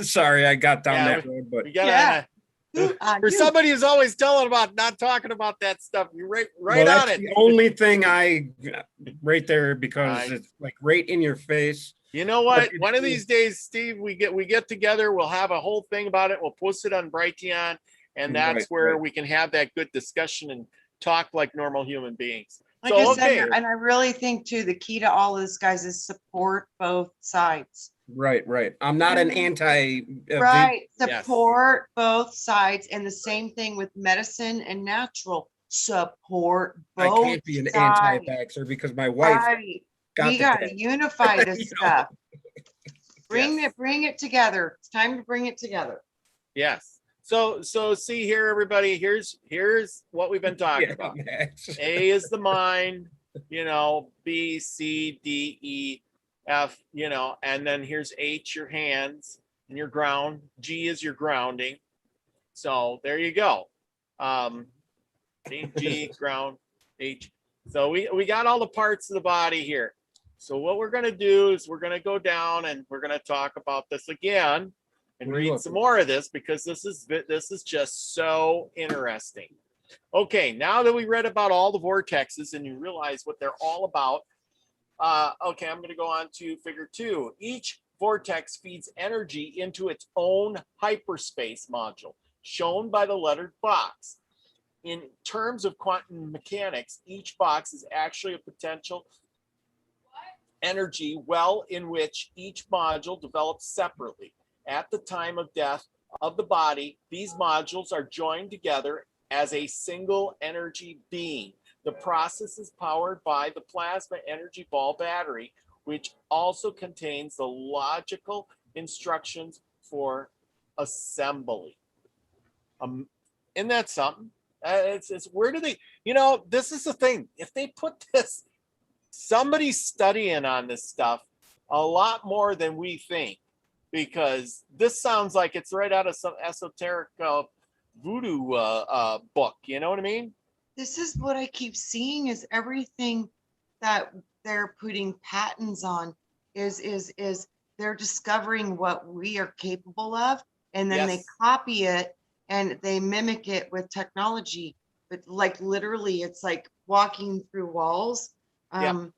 Sorry, I got down Yeah, that road, but We gotta Yeah. Who are for you? somebody who's always telling about not talking about that stuff. You're right well, on that's it. the only thing I right there because I- it's like right in your face. You know what? But One of these days, Steve, we get together. We'll have a whole thing about it. We'll post it on Brighteon, and that's Right, where right. we can have that good discussion and talk like normal human beings. Like So I said, okay, and I really think too, the key to all of this, guys, is support both sides. Right. I'm not an anti. Right. Yes. Support both sides. And the same thing with medicine and natural. Support I both can't be an sides. anti-vaxxer because my wife Right. got We the got to tag. unify this You know? stuff. Bring Yes. it together. It's time to bring it together. yes. So see here, everybody. Here's what we've been talking Yeah, about. Max. A is the mind, B, C, D, E, F, and then here's H, your hands and your ground. G is your grounding. So there you go. G, ground, H. So we got all the parts of the body here. So what we're going to do is we're going to go down and we're going to talk about this again and Where are you read some looking? more of this because this is just so interesting. Okay, now that we read about all the vortexes and you realize what they're all about, okay, I'm going to go on to figure 2. Each vortex feeds energy into its own hyperspace module, shown by the lettered box. In terms of quantum mechanics, each box is actually a potential energy well in which each module develops separately. At the time of death of the body, these modules are joined together as a single energy being. The process is powered by the plasma energy ball battery, which also contains the logical instructions for assembly. Isn't that something? It's where do they, this is the thing. If they put this, somebody's studying on this stuff a lot more than we think, because this sounds like it's right out of some esoteric voodoo book. You know what I mean? This is what I keep seeing is everything that they're putting patents on is they're discovering what we are capable of, and then they Yes. copy it and they mimic it with technology. But like literally, it's like walking through walls. That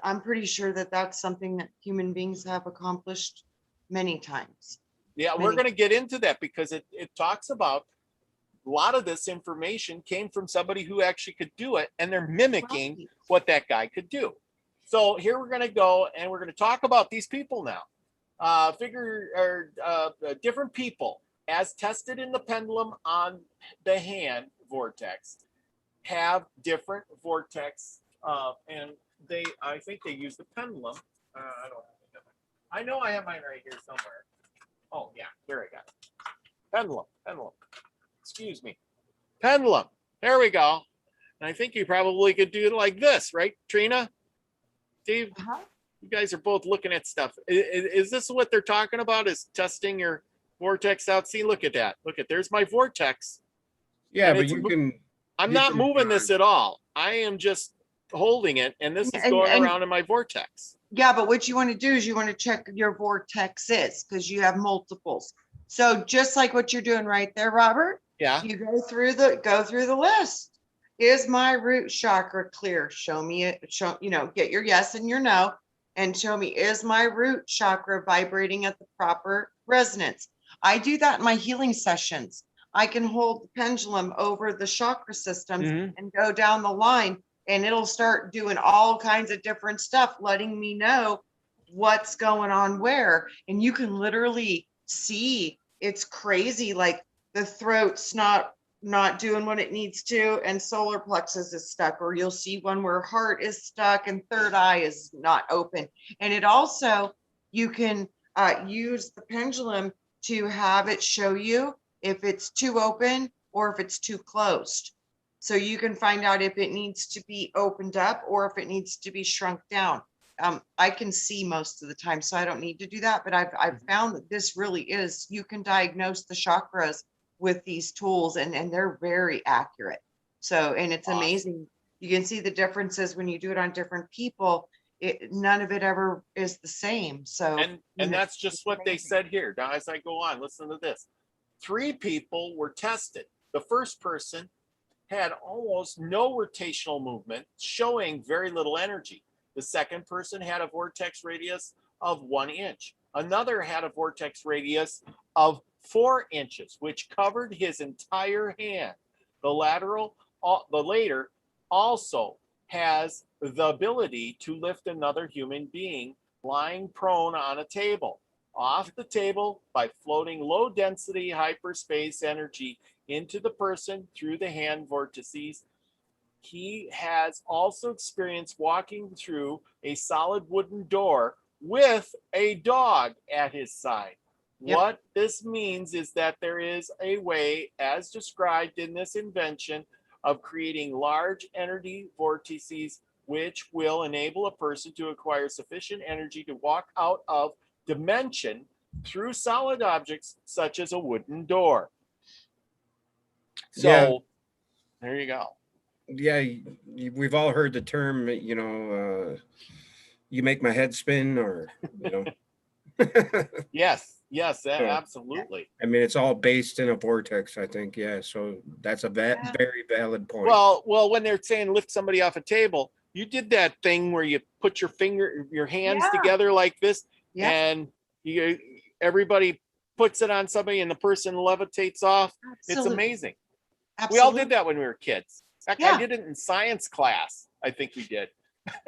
I'm pretty sure that that's something that human beings have accomplished many times. Yeah, we're going to get into that because it talks about a lot of this information came from somebody who actually could do it, and they're mimicking Right. what that guy could do. So here we're going to go and we're going to talk about these people now. Different people as tested in the pendulum on the hand vortex, have different vortex, and I think they use the pendulum. I don't have it. I know I have mine right here somewhere. Oh yeah, there I got it. Pendulum. Excuse me. Pendulum. There we go. And I think you probably could do it like this, right, Trina? Steve? You guys are both looking at stuff. Is this what they're talking about? Is testing your vortex out? See, look at that. Look at, there's my vortex. Yeah, And but you can. I'm not moving this at all. I am just holding it, and this is going around in my vortex. Yeah, but what you want to do is you want to check your vortexes because you have multiples. So just like what you're doing right there, Robert. Yeah. You go through the list. Is my root chakra clear? Show me it. Get your yes and your no, and show me, is my root chakra vibrating at the proper resonance? I do that in my healing sessions. I can hold the pendulum over the chakra systems and go down the line, and it'll start doing all kinds of different stuff, letting me know what's going on where. And you can literally see, it's crazy. Like the throat's not doing what it needs to, and solar plexus is stuck, or you'll see one where heart is stuck and third eye is not open. And it also, you can use the pendulum to have it show you if it's too open or if it's too closed. So you can find out if it needs to be opened up or if it needs to be shrunk down. I can see most of the time, so I don't need to do that. But I've found that this really is, you can diagnose the chakras with these tools, and they're very accurate. So, and it's amazing. You can see the differences when you do it on different people. None of it ever is the same. So, and that's just what they said here. Now, as I go on, listen to this. 3 people were tested. The first person had almost no rotational movement, showing very little energy. The second person had a vortex radius of 1 inch. Another had a vortex radius of 4 inches, which covered his entire hand. The later also has the ability to lift another human being lying prone on a table off the table by floating low density hyperspace energy into the person through the hand vortices. He has also experienced walking through a solid wooden door with a dog at his side. Yep. What this means is that there is a way, as described in this invention, of creating large energy vortices, which will enable a person to acquire sufficient energy to walk out of dimension through solid objects such as a wooden door. So there you go. Yeah, we've all heard the term, you make my head spin, or, Yes, absolutely. I mean, it's all based in a vortex, I think. Yeah, so that's a very valid point. Well, when they're saying lift somebody off a table, you did that thing where you put your hands together like this, and everybody puts it on somebody and the person levitates off. Absolutely. It's amazing. Absolutely. We all did that when we were kids. In fact, I did it in science class. I think we did.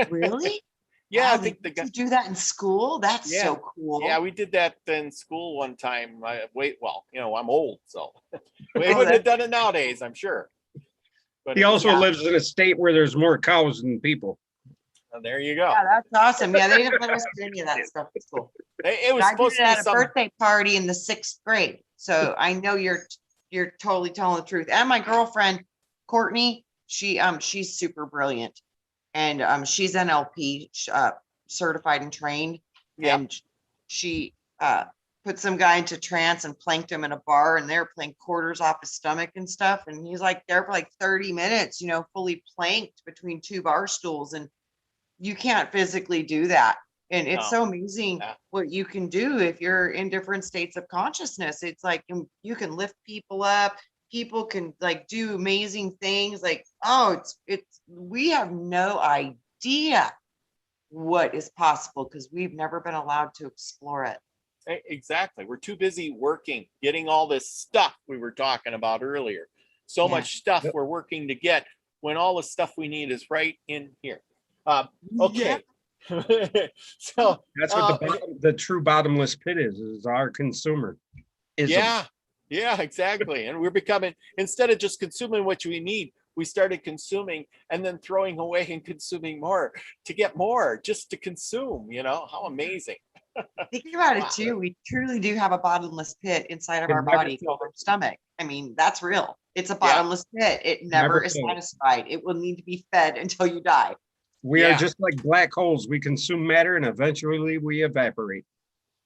Really? Yeah, wow, I think you do that in school. That's so cool. Yeah, we did that in school one time. I'm old, so we wouldn't have done it nowadays, I'm sure. But he also lives in a state where there's more cows than people. Oh, there you go. Yeah, that's awesome. Yeah, they didn't let us do any of that stuff at school. It was supposed to be at a birthday party in the 6th grade. So I know you're totally telling the truth. And my girlfriend, Courtney, she's super brilliant. And she's NLP certified and trained. Yep. And she put some guy into trance and planked him in a bar, and they're playing quarters off his stomach and stuff. And he's like there for like 30 minutes, fully planked between 2 bar stools. And you can't physically do that. And it's so amazing what you can do if you're in different states of consciousness. It's like you can lift people up. People can like do amazing things. Like, we have no idea what is possible because we've never been allowed to explore it. Exactly. We're too busy working, getting all this stuff we were talking about earlier. So much stuff we're working to get when all the stuff we need is right in here. Okay. So that's what the true bottomless pit is our consumer. Yeah. Yeah, exactly. And we're becoming, instead of just consuming what we need, we started consuming and then throwing away and consuming more to get more, just to consume, how amazing. Think about Wow. it too. We truly do have a bottomless pit inside of Can our never body fill called our stomach. I mean, that's real. It's a Yeah. bottomless pit. It never Never is fill it. satisfied. It will need to be fed until you die. We Yeah. are just like black holes. We consume matter and eventually we evaporate.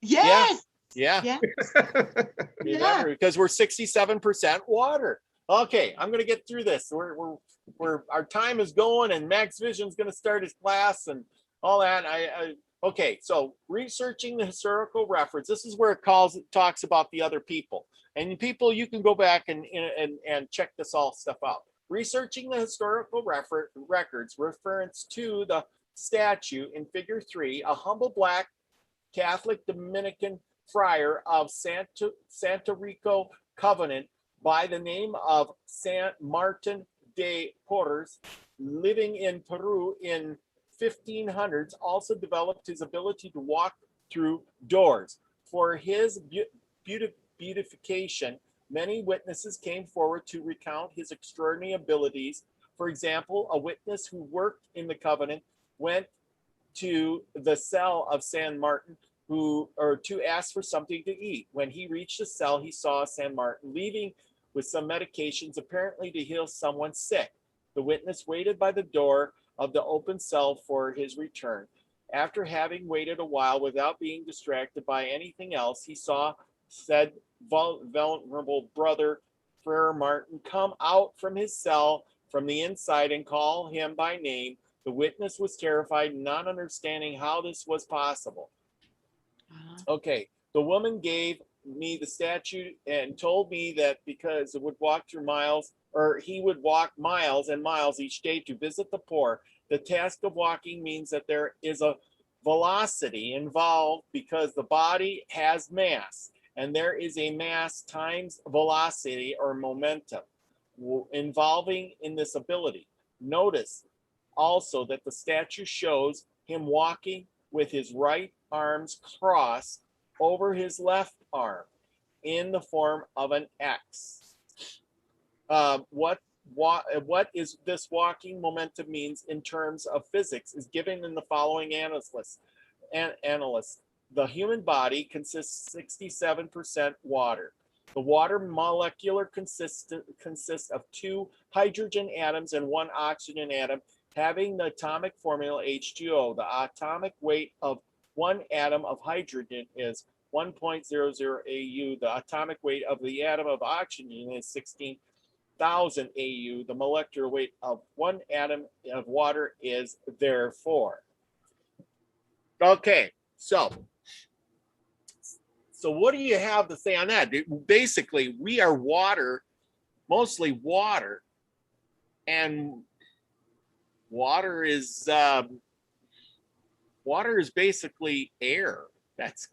Yes. Yeah. Yes. Yeah. Remember, because we're 67% water. Okay, I'm gonna get through this. We're our time is going, and Max Vision's gonna start his class and all that. Okay, so researching the historical reference. This is where it talks about the other people. And people, you can go back and check this all stuff out. Researching the historical records, reference to the statue in Figure 3, a humble Black Catholic Dominican friar of Santa Rico Covenant by the name of San Martin de Porres, living in Peru in 1500s, also developed his ability to walk through doors. For his beautification, many witnesses came forward to recount his extraordinary abilities. For example, a witness who worked in the Covenant went to the cell of San Martin to ask for something to eat. When he reached the cell, he saw San Martin leaving with some medications, apparently to heal someone sick. The witness waited by the door of the open cell for his return. After having waited a while without being distracted by anything else, he saw said vulnerable brother, Friar Martin, come out from his cell from the inside and call him by name. The witness was terrified, not understanding how this was possible. Okay, the woman gave me the statue and told me that because it would walk through miles, or he would walk miles and miles each day to visit the poor. The task of walking means that there is a velocity involved because the body has mass, and there is a mass times velocity or momentum involving in this ability. Notice also that the statue shows him walking with his right arms crossed over his left arm in the form of an X. What is this walking momentum means in terms of physics is given in the following analysis. The human body consists 67% water. The water molecular consists of 2 hydrogen atoms and 1 oxygen atom, having the atomic formula H2O. The atomic weight of 1 atom of hydrogen is 1.00 AU. The atomic weight of the atom of oxygen is 16,000 AU. The molecular weight of 1 atom of water is therefore. Okay, so what do you have to say on that? Basically, we are water, mostly water, and water is basically air. That's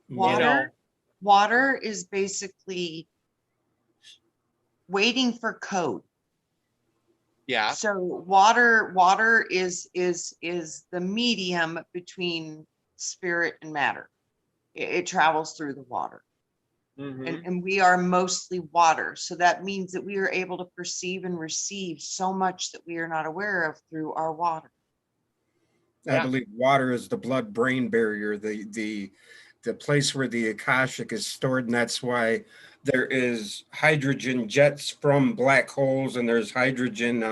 Water. Water is basically waiting for code. Yeah. So water is the medium between spirit and matter. It travels through the water. Mm-hmm. And we are mostly water. So that means that we are able to perceive and receive so much that we are not aware of through our water. I believe water is the blood-brain barrier, the place where the Akashic is stored, and that's why there is hydrogen jets from black holes, and there's hydrogen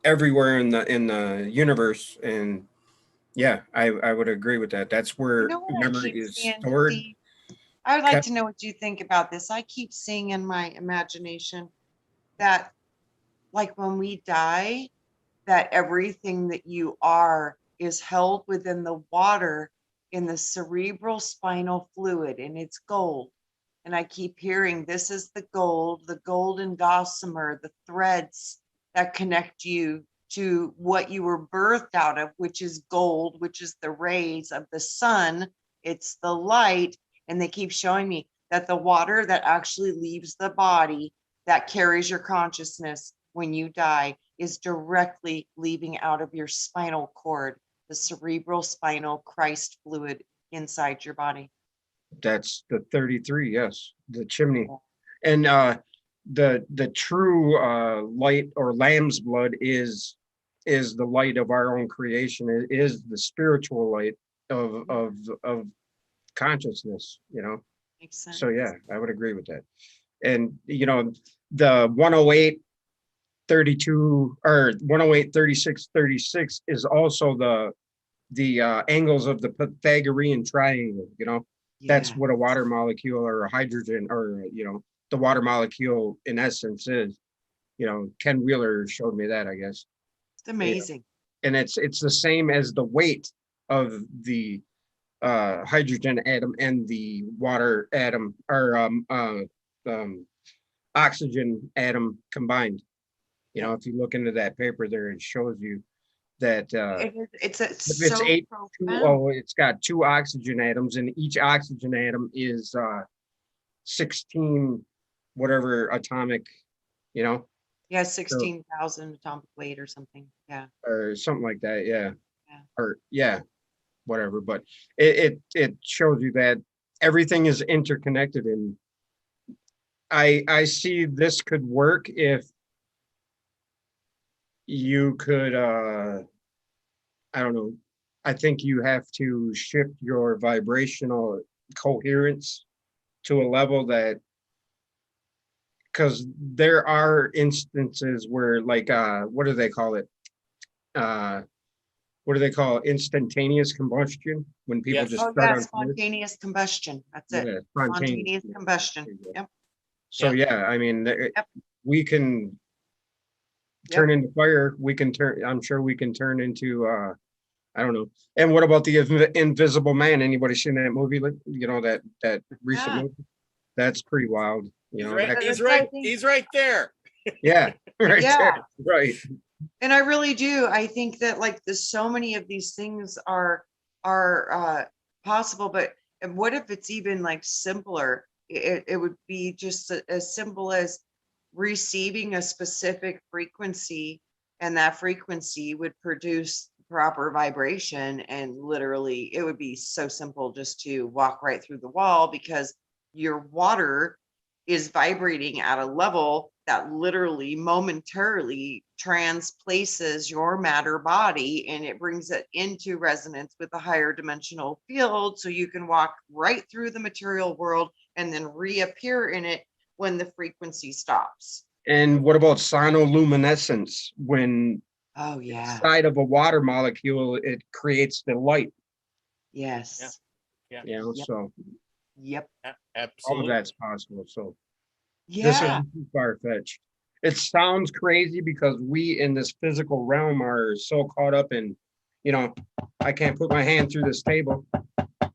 everywhere in the universe. And yeah, I would agree with that. That's where memory is stored. Steve, I would like to know what you think about this. I keep seeing in my imagination that, like, when we die, that everything that you are is held within the water in the cerebral spinal fluid, and it's gold. And I keep hearing, this is the golden gossamer, the threads that connect you to what you were birthed out of, which is gold, which is the rays of the sun. It's the light. And they keep showing me that the water that actually leaves the body that carries your consciousness when you die is directly leaving out of your spinal cord, the cerebral spinal Christ fluid inside your body. That's the 33, yes, the chimney. And the true light or lamb's blood is the light of our own creation. It is the spiritual light of consciousness, you know. Makes sense. So yeah, I would agree with that. And you know, the 108 32 or 108 36 36 is also the angles of the Pythagorean triangle, you know. That's Yeah. what a water molecule or a hydrogen or, you know, the water molecule in essence is. You know, Ken Wheeler showed me that, I guess. It's amazing. And it's the same as the weight of the hydrogen atom and the water atom or oxygen atom combined. You know, if you look into that paper there, it shows you that It's if it's so profound. it's got 2 oxygen atoms, and each oxygen atom is 16 whatever atomic, you know, Yeah, 16,000 atomic weight or something. Yeah. or something like that. Yeah. Yeah. Or yeah, whatever. But it shows you that everything is interconnected, and I see this could work if you could I don't know. I think you have to shift your vibrational coherence to a level that, because there are instances where, like, what do they call it? What do they call it? Instantaneous combustion, when people Yes. just Oh, start yeah, on fire. spontaneous combustion. That's it. Yeah, Spontaneous combustion. There you go. Yep. So yeah, I mean, we can turn into fire. We can turn. I'm sure we can turn into. I don't know. And what about the Invisible Man? Anybody seen that movie? Like, you know, that recent Yeah. movie? That's pretty wild. You know. That, He's That's right. why I think- He's right there. yeah. Right Yeah. there. Right. And I really do. I think that like there's so many of these things are possible, but what if it's even like simpler? It would be just as simple as receiving a specific frequency, and that frequency would produce proper vibration, and literally it would be so simple just to walk right through the wall, because your water is vibrating at a level that literally momentarily transplaces your matter body, and it brings it into resonance with a higher dimensional field, so you can walk right through the material world and then reappear in it when the frequency stops. And what about sonoluminescence? When Oh yeah. inside of a water molecule, it creates the light. Yes. Yeah. You know, Yep. so Yep. all of Absolutely. that's possible. So this Yeah. is far-fetched. It sounds crazy because we in this physical realm are so caught up in, you know, I can't put my hand through this table.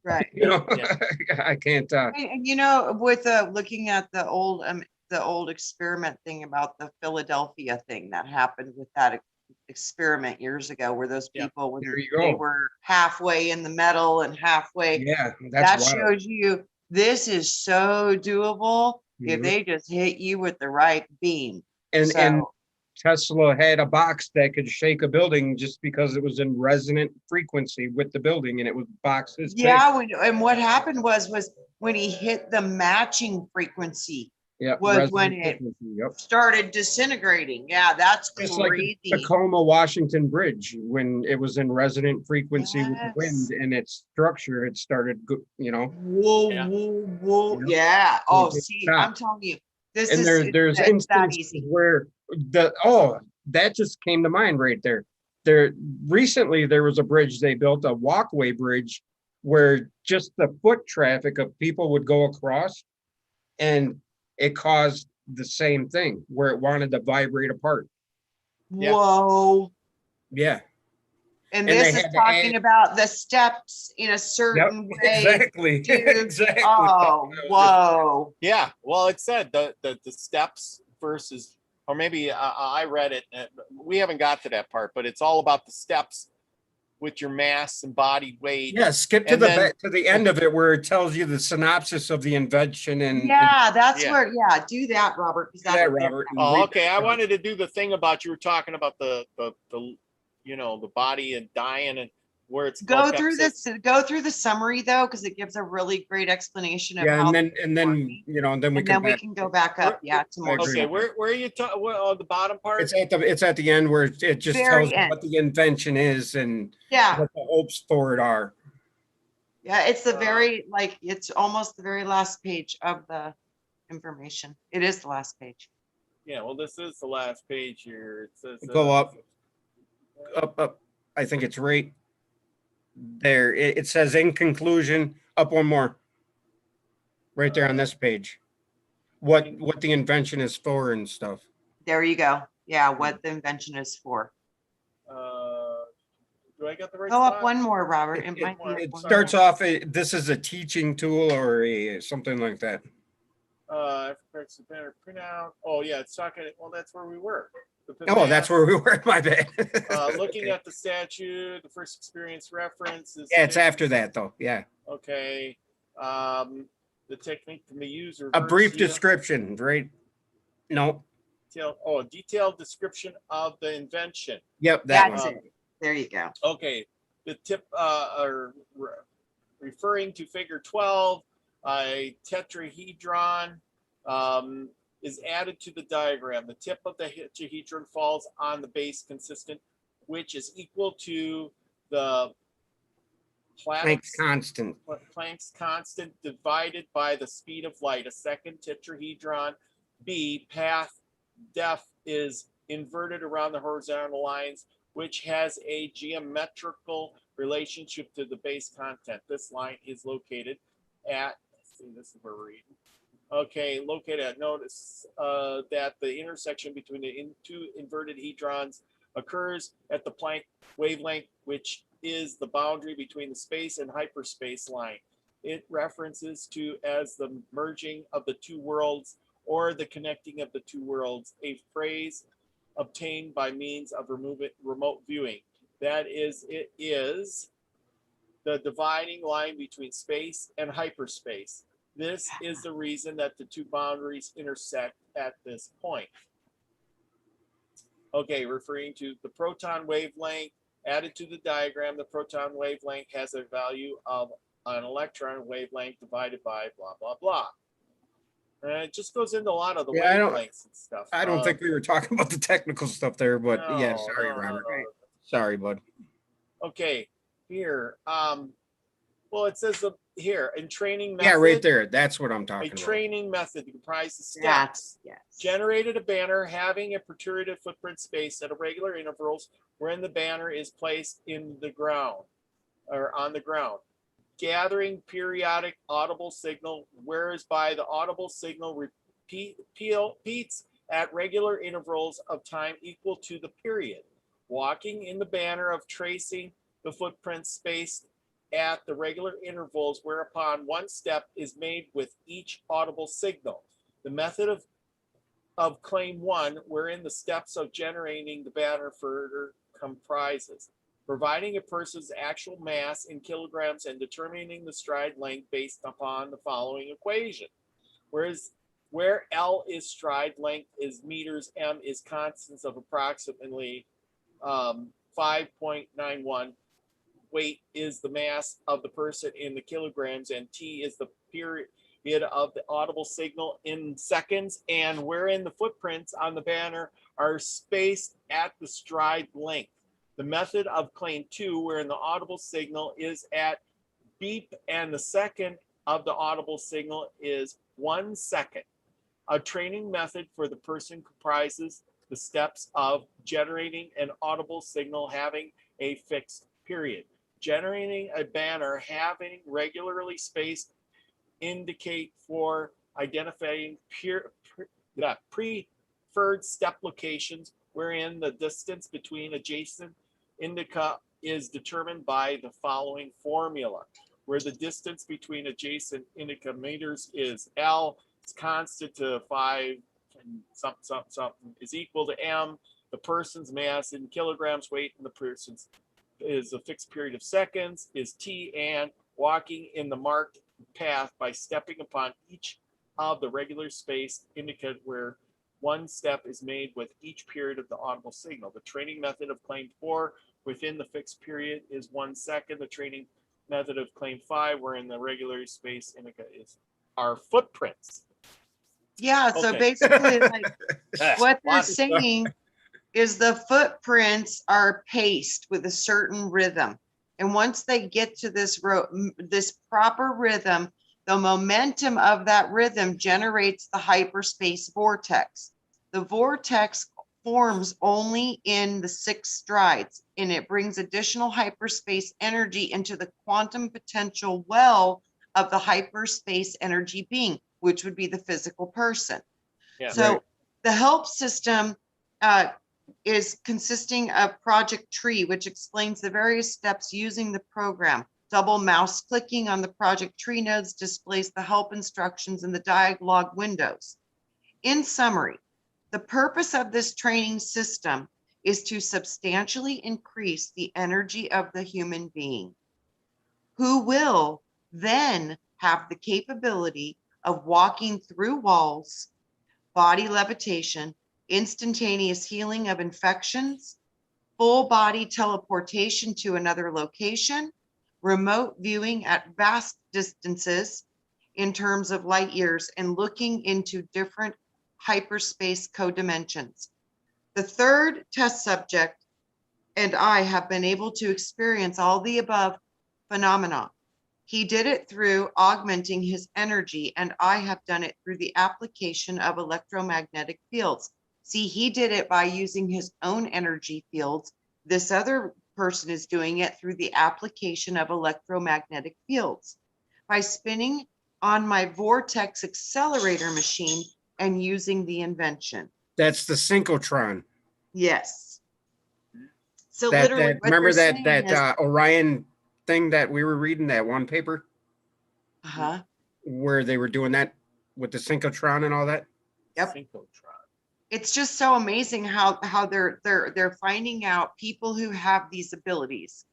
Right. You know, Yeah. I can't. And you know, with looking at the old experiment thing about the Philadelphia thing that happened with that experiment years ago, where those Yeah. people, when There you they go. were halfway in the metal and halfway, Yeah, that that's wild. shows you this is so doable if Mhm. they just hit you with the right beam. And So Tesla had a box that could shake a building just because it was in resonant frequency with the building, and it was boxes. yeah, and what happened was when he hit the matching frequency Yeah, was when resonant it frequency. Yep. started disintegrating. Yeah, that's Just like the crazy. Tacoma Washington Bridge, when it was in resonant frequency with the wind Yes. and its structure, it started, you know. Whoa, Yeah. whoa, whoa. You know, Yeah. Oh, it see, stopped. I'm telling you, this And is there's it's that instances easy. where that just came to mind right there. Recently there was a bridge they built, a walkway bridge, where just the foot traffic of people would go across, and it caused the same thing where it wanted to vibrate apart. Yeah. Whoa. Yeah. And And they this is had to talking add- about the steps in a Yep. certain way. Exactly. to- Exactly. Oh, whoa. Yeah. Well, it said the steps versus, or maybe I read it. We haven't got to that part, but it's all about the steps with your mass and body weight. Yeah, skip to And the then- to the end of it where it tells you the synopsis of the invention and Yeah, that's Yeah. where, do that, Robert. 'cause do that, would- Robert. and Oh, read okay. that I part. wanted to do the thing about, you were talking about the you know, the body and dying, and where it's Go okay, through so- this, go through the summary though, because it gives a really great explanation of Yeah, how. and then you know, then we And can then we back. can go back up, yeah, to more. agree. Okay, summary. where are you talking? On the bottom part? It's at the end where it just Very tells you end. what the invention is and Yeah, what the hopes for it are. yeah, it's the Uh, very, like, it's almost the very last page of the information. It is the last page. Yeah, well, this is the last page here. It says Go up. Up. I think it's right there. It says in conclusion, up one more. Right there on this page. What the invention is for and stuff. There you go. Yeah, what the invention is for. Do I got the right Go up spot? one more, Robert. It It, might be up it one starts more. off, this is a teaching tool or something like that. Print out. Oh yeah, it's talking. Well, that's where we were. Oh, that's where we were. My bad. Looking Okay. at the statute, the first experience reference is. Yeah, it's after that though. Yeah. Okay. The technique can be used. A brief description, right? No. A detailed description of the invention. Yep, that That's one. it. There you go. Okay. The tip referring to figure 12, a tetrahedron is added to the diagram. The tip of the tetrahedron falls on the base consistent, which is equal to the Planck's constant. Planck's constant divided by the speed of light. A second tetrahedron B path depth is inverted around the horizontal lines, which has a geometrical relationship to the base content. This line is located at, let's see, this is where we're reading. Okay, located at, notice that the intersection between the two inverted hedrons occurs at the Planck wavelength, which is the boundary between the space and hyperspace line. It references to as the merging of the two worlds or the connecting of the two worlds, a phrase obtained by means of remote viewing. That is, it is the dividing line between space and hyperspace. This is the reason that the two boundaries intersect at this point. Okay, referring to the proton wavelength added to the diagram, the proton wavelength has a value of an electron wavelength divided by blah, blah, blah. And it just goes into a lot of the wavelengths and stuff. I don't think we were talking about the technical stuff there, but yeah, sorry, no, Robert. no. Sorry, bud. Okay, here. Well, it says here in training method. Yeah, right there. That's what I'm talking A about. training method comprises steps. That's, yes. Generated a banner having a protrusive footprint space at irregular intervals wherein the banner is placed in the ground or on the ground. Gathering periodic audible signal, whereas by the audible signal repeats at regular intervals of time equal to the period. Walking in the banner of tracing the footprint space at the regular intervals, whereupon one step is made with each audible signal. The method of claim 1, wherein the steps of generating the banner further comprises providing a person's actual mass in kilograms and determining the stride length based upon the following equation. Where L is stride length is meters, M is constants of approximately 5.91. Weight is the mass of the person in the kilograms, and T is the period of the audible signal in seconds, and wherein the footprints on the banner are spaced at the stride length. The method of claim 2, wherein the audible signal is at beep and the second of the audible signal is 1 second. A training method for the person comprises the steps of generating an audible signal having a fixed period. Generating a banner having regularly spaced indicate for identifying preferred step locations wherein the distance between adjacent indica is determined by the following formula, where the distance between adjacent indica meters is L, it's constant to 5 and something is equal to M, the person's mass in kilograms, weight in the person's is a fixed period of seconds, is T, and walking in the marked path by stepping upon each of the regular space indicate where One step is made with each period of the audible signal. The training method of claim 4 within the fixed period is 1 second. The training method of claim 5, wherein the regular space indica is our footprints. Yeah, so Okay. basically, like what they're Lots of stuff. saying is the footprints are paced with a certain rhythm. And once they get to this proper rhythm, the momentum of that rhythm generates the hyperspace vortex. The vortex forms only in the 6 strides, and it brings additional hyperspace energy into the quantum potential well of the hyperspace energy being, which would be the physical person. Yeah. So Right. the help system is consisting of Project Tree, which explains the various steps using the program. Double mouse clicking on the Project Tree nodes displays the help instructions in the dialog windows. In summary, the purpose of this training system is to substantially increase the energy of the human being, who will then have the capability of walking through walls, body levitation, instantaneous healing of infections, full body teleportation to another location, remote viewing at vast distances in terms of light years, and looking into different hyperspace codimensions. The third test subject and I have been able to experience all the above phenomena. He did it through augmenting his energy, and I have done it through the application of electromagnetic fields. See, he did it by using his own energy fields. This other person is doing it through the application of electromagnetic fields by spinning on my vortex accelerator machine and using the invention. That's the synchrotron. Yes. So That literally, what remember they're that saying is, Orion thing that we were reading, that one paper uh-huh, where they were doing that with the synchrotron and all that. Yep. Synchrotron. It's just so amazing how they're finding out people who have these abilities,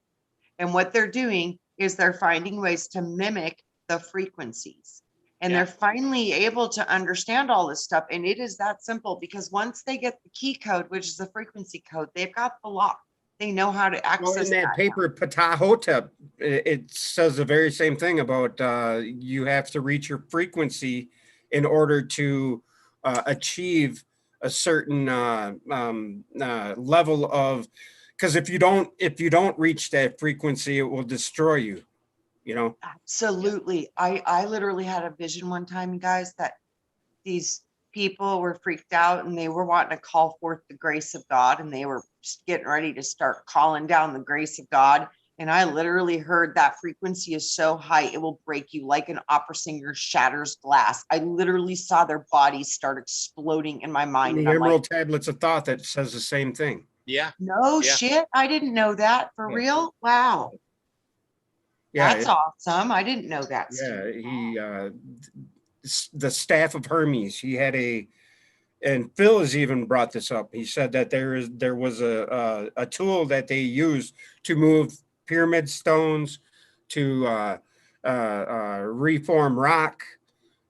and what they're doing is they're finding ways to mimic the frequencies, and Yeah. they're finally able to understand all this stuff. And it is that simple, because once they get the key code, which is the frequency code, they've got the lock. They know how to Well, access in that paper, Ptah-hotep, it says the very same thing about you have to reach your frequency in order to achieve a certain level of, because if you don't reach that frequency, it will destroy you. You know. Absolutely. I literally had a vision one time, you guys, that these people were freaked out and they were wanting to call forth the grace of God, and they were just getting ready to start calling down the grace of God. And I literally heard that frequency is so high, it will break you like an opera singer shatters glass. I literally saw their bodies start exploding in my mind. The And I'm Emerald like, Tablets of Thought that says the same thing. Yeah. no Yeah. shit. I didn't know that. For Yeah. real? Wow. Yeah, That's awesome. I didn't know that. yeah. Steve. He the staff of Hermes. He had and Phil has even brought this up. He said that there was a tool that they used to move pyramid stones, to reform rock,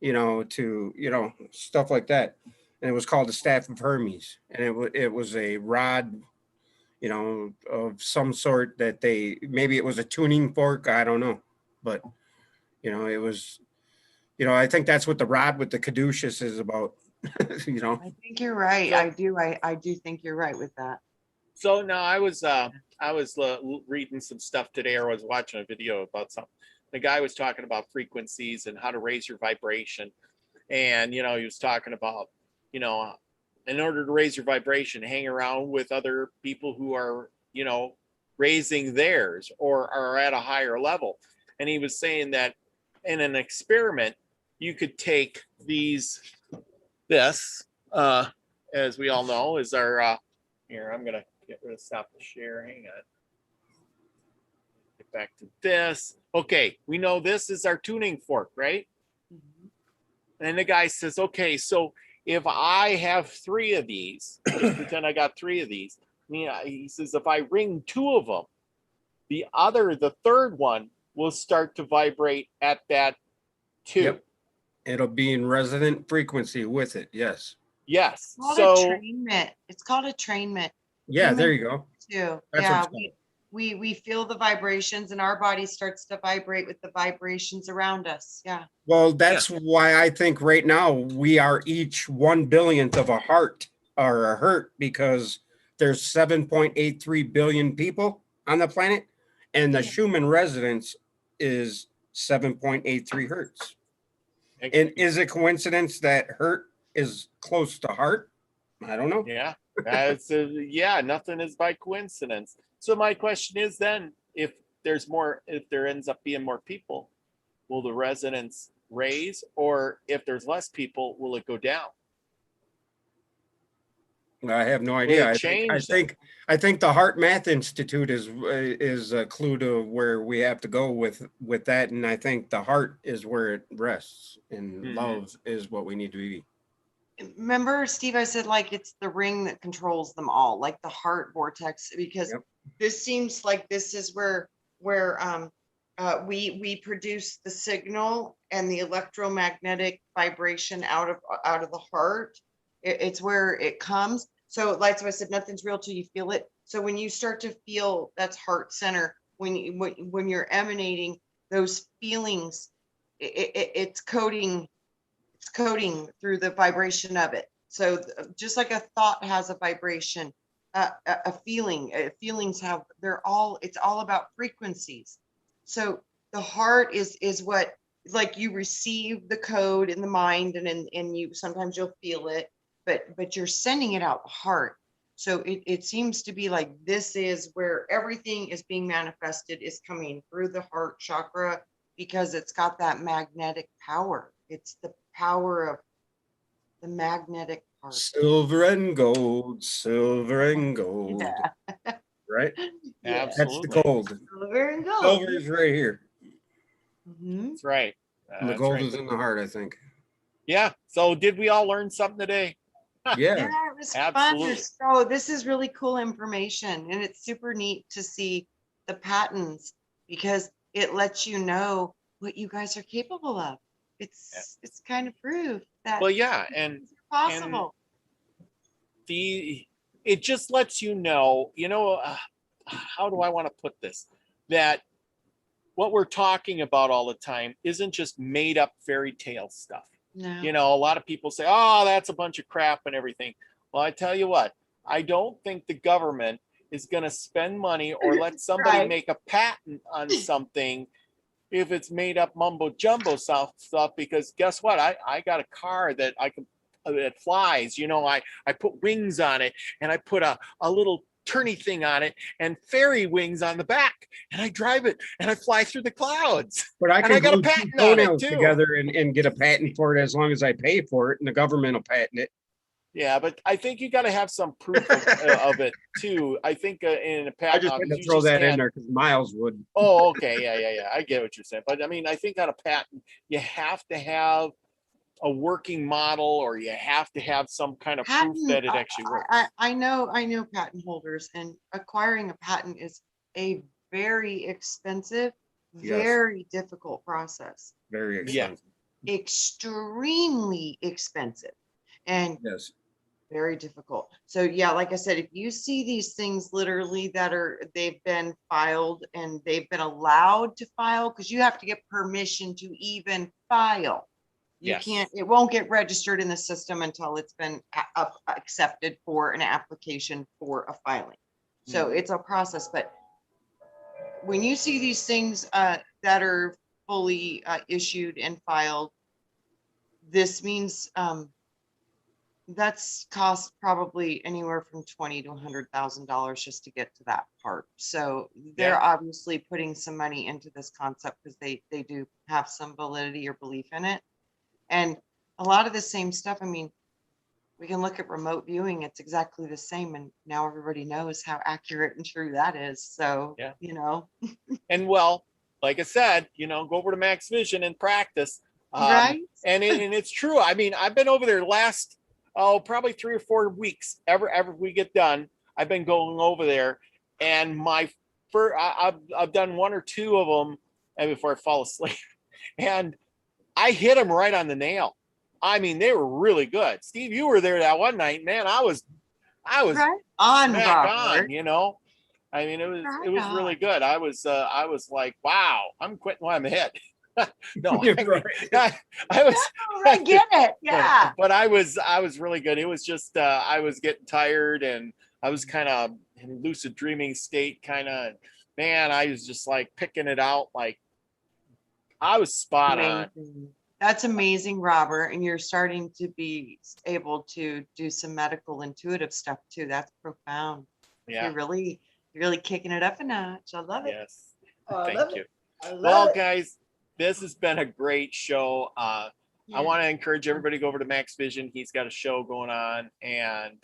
to stuff like that. And it was called the staff of Hermes, and it was a rod, of some sort that maybe it was a tuning fork. I don't know, but it was. I think that's what the rod with the caduceus is about. I think you're right. So- I do. I do think you're right with that. So no, I was reading some stuff today, or I was watching a video about something. The guy was talking about frequencies and how to raise your vibration, and he was talking about, in order to raise your vibration, hang around with other people who are, raising theirs or are at a higher level. And he was saying that in an experiment, you could take this, as we all know, is our here. I'm gonna stop the share. Hang on. Get back to this. Okay, we know this is our tuning fork, right? And the guy says, okay, so if I have 3 of these, just pretend I got 3 of these. He says, if I ring 2 of them, the third one will start to vibrate at that 2. Yep. It'll be in resonant frequency with it. Yes. Yes. It's called So attrainment. It's called attrainment. Yeah, there Humans you go. too. That's Yeah, what it's called. we feel the vibrations and our body starts to vibrate with the vibrations around us. Yeah. Well, that's why I think right now we are each 1/10000000th of a heart or a hurt, because there's 7.83 billion people on the planet, and the Yeah. Schumann resonance is 7.83 hertz. And is it coincidence that hurt is close to heart? I don't know. yeah, that's yeah, nothing is by coincidence. So my question is then, if there ends up being more people, will the resonance raise, or if there's less people, will it go down? I have no Will idea. it change then? I think the Heart Math Institute is a clue to where we have to go with that, and I think the heart is where it rests, and Mhm. love is what we need to be. Remember, Steve, I said like it's the ring that controls them all, like the heart vortex, because Yep. this seems like this is where we produce the signal and the electromagnetic vibration out of the heart. It's where it comes. So like I said, nothing's real till you feel it. So when you start to feel, that's heart center, when you're emanating those feelings, it's coding through the vibration of it. So just like a thought has a vibration, a feeling, feelings have, it's all about frequencies. So the heart is what, like, you receive the code in the mind, and you sometimes you'll feel it, but you're sending it out the heart. So it seems to be like this is where everything is being manifested, is coming through the heart chakra, because it's got that magnetic power. It's the power of the magnetic part. Silver and gold, silver and gold. Yeah. Right? Yeah. That's the Absolutely. gold. Silver and gold. Silver is right here. Mhm. That's right. And the That's gold right. is in the heart, I think. Yeah. So did we all learn something today? Yeah, Yeah. it was fun. Absolutely. So this is really cool information, and it's super neat to see the patterns, because it lets you know what you guys are capable of. It's kind of proof that Well, yeah, and things are possible. it just lets you know, how do I want to put this? That what we're talking about all the time isn't just made up fairy tale stuff. No. A lot of people say, oh, that's a bunch of crap and everything. Well, I tell you what, I don't think the government is going to spend money or let somebody Right. make a patent on something if it's made up mumbo jumbo stuff, because guess what? I got a car that that flies. I put wings on it, and I put a little turny thing on it and fairy wings on the back, and I drive it and I fly through the clouds. But I And can I got a glue two patent on it, toenails too. together and get a patent for it as long as I pay for it, and the government will patent it. Yeah, but I think you got to have some proof of it too. I think in a I patent just had office, to you throw just that in can't. there because Miles would. Oh, okay, yeah. I get what you're saying, but I mean, I think on a patent, you have to have a working model, or you have to have some kind of proof that it actually works. I know patent holders, and acquiring a patent is a very expensive, Yes. very difficult process. Very Yeah. expensive. Extremely expensive and Yes. very difficult. So yeah, like I said, if you see these things literally they've been filed and they've been allowed to file, because you have to get permission to even file. You Yes. can't, it won't get registered in the system until it's been accepted for an application for a filing. So it's a process, but when you see these things that are fully issued and filed, this means that's cost probably anywhere from $20,000 to $100,000 just to get to that part. So they're obviously putting some money into this concept because they do have some validity or belief in it. And a lot of the same stuff, I mean, we can look at remote viewing, it's exactly the same. And now everybody knows how accurate and true that is. So, Yeah. And well, like I said, go over to Max Vision and practice. Right. And it's true. I mean, I've been over there last, probably 3 or 4 weeks. Ever we get done, I've been going over there, and I've done 1 or 2 of them, and before I fall asleep, and I hit them right on the nail. I mean, they were really good. Steve, you were there that one night, man. I was Right on, smack Robert. on, you know. I mean, it Right was really on. good. I was like, wow, I'm quitting while I'm ahead. No, You're I mean, right. I was, Oh, I get it. Yeah. but I was really good. It was just I was getting tired and I was kind of in lucid dreaming state, kind of. Man, I was just like picking it out, like I was spot on. Amazing. That's amazing, Robert. And you're starting to be able to do some medical intuitive stuff too. That's profound. Yeah. You're really kicking it up a notch. I love it. Yes. Oh, I Thank love you. it. I love Well, it. guys, this has been a great show. I Yeah. want to encourage everybody to go over to Max Vision. He's got a show going on, and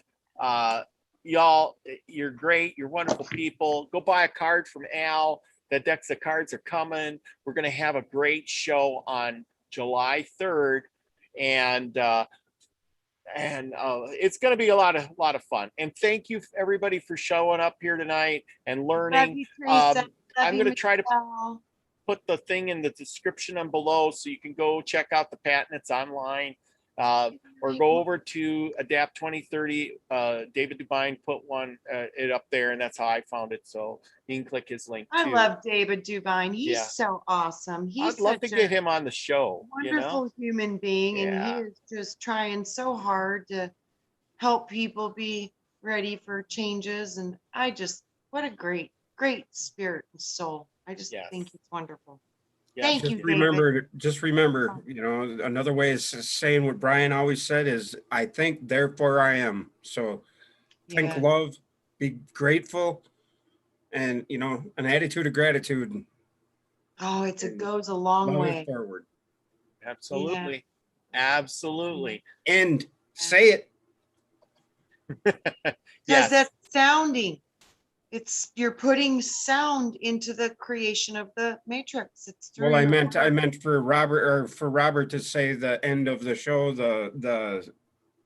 y'all, you're great. You're wonderful people. Go buy a card from Al. The decks of cards are coming. We're going to have a great show on July 3rd, and it's going to be a lot of fun. And thank you everybody for showing up here tonight and Love learning. you, Teresa. Love I'm you, going to try to Michelle. put the thing in the description on below so you can go check out the patent. It's online, or go over to Adapt 2030. David Dubine put it up there, and that's how I found it. So you can click his link too. I love David Dubine. He's Yeah. so awesome. He's I'd love to such get a him on the show. wonderful human being, and he Yeah. is just trying so hard to help people be ready for changes. And what a great spirit and soul. I just Yes. think it's wonderful. Yeah. Thank Just you, David. remember, you know, another way of saying what Brian always said is, I think, therefore I am. So think Yeah. love, be grateful, and, you know, an attitude of gratitude. Oh, it And goes a long love way. it forward. Absolutely. Absolutely. And say it. Because Yes. that's sounding. You're putting sound into the creation of the matrix. It's through Well, I your meant for Robert to say the end of the show, the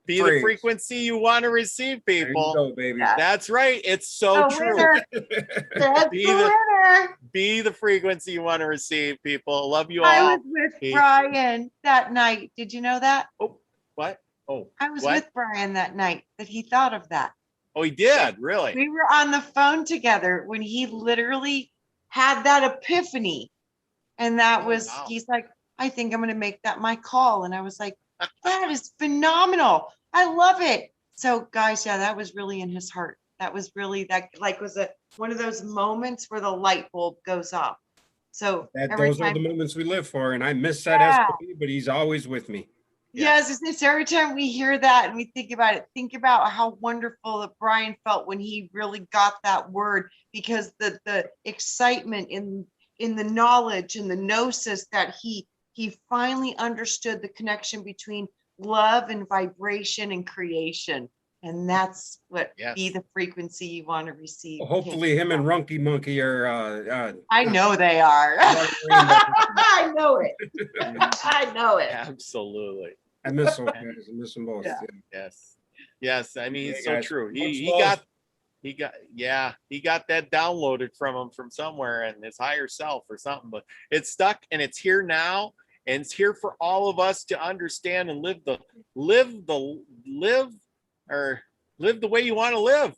Be the phrase. frequency you want to receive, There you people. go, baby. Yeah. That's right. It's so The true. winner. That's Be the the- winner. Be the frequency you want to receive, people. Love you I all. was with He- Brian that night. Did you know that? Oh, what? Oh, I was what? with Brian that night that he thought of that. Oh, he did. Really? We were on the phone together when he literally had that epiphany. And that Oh, was, wow. he's like, I think I'm going to make that my call. And I was like, that is phenomenal. I love it. So guys, yeah, that was really in his heart. That was really one of those moments where the light bulb goes off. So Those are the moments we live for, and I miss that SPB, but he's always with me. Yes, it's every time we hear that and we think about it, think about how wonderful that Brian felt when he really got that word, because the excitement in the knowledge and the gnosis that he finally understood the connection between love and vibration and creation. And that's what be the frequency you want to receive. Hopefully him and Runky Monkey are I know they are. I know it. I know it. Absolutely. I miss those guys. I miss them both. Yeah. Yeah. Yes. I mean, it's so guys. true. Much He love. got that downloaded from him from somewhere and his higher self or something, but it's stuck and it's here now, and it's here for all of us to understand and live the way you want to live.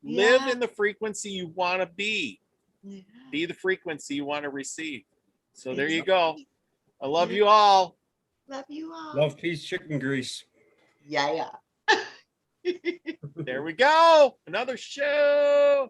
Live in the frequency you want to be. Yeah. Be the frequency you want to receive. So there you go. I love you all. Love you all. Love, peace, chicken grease. Yeah. There we go. Another show.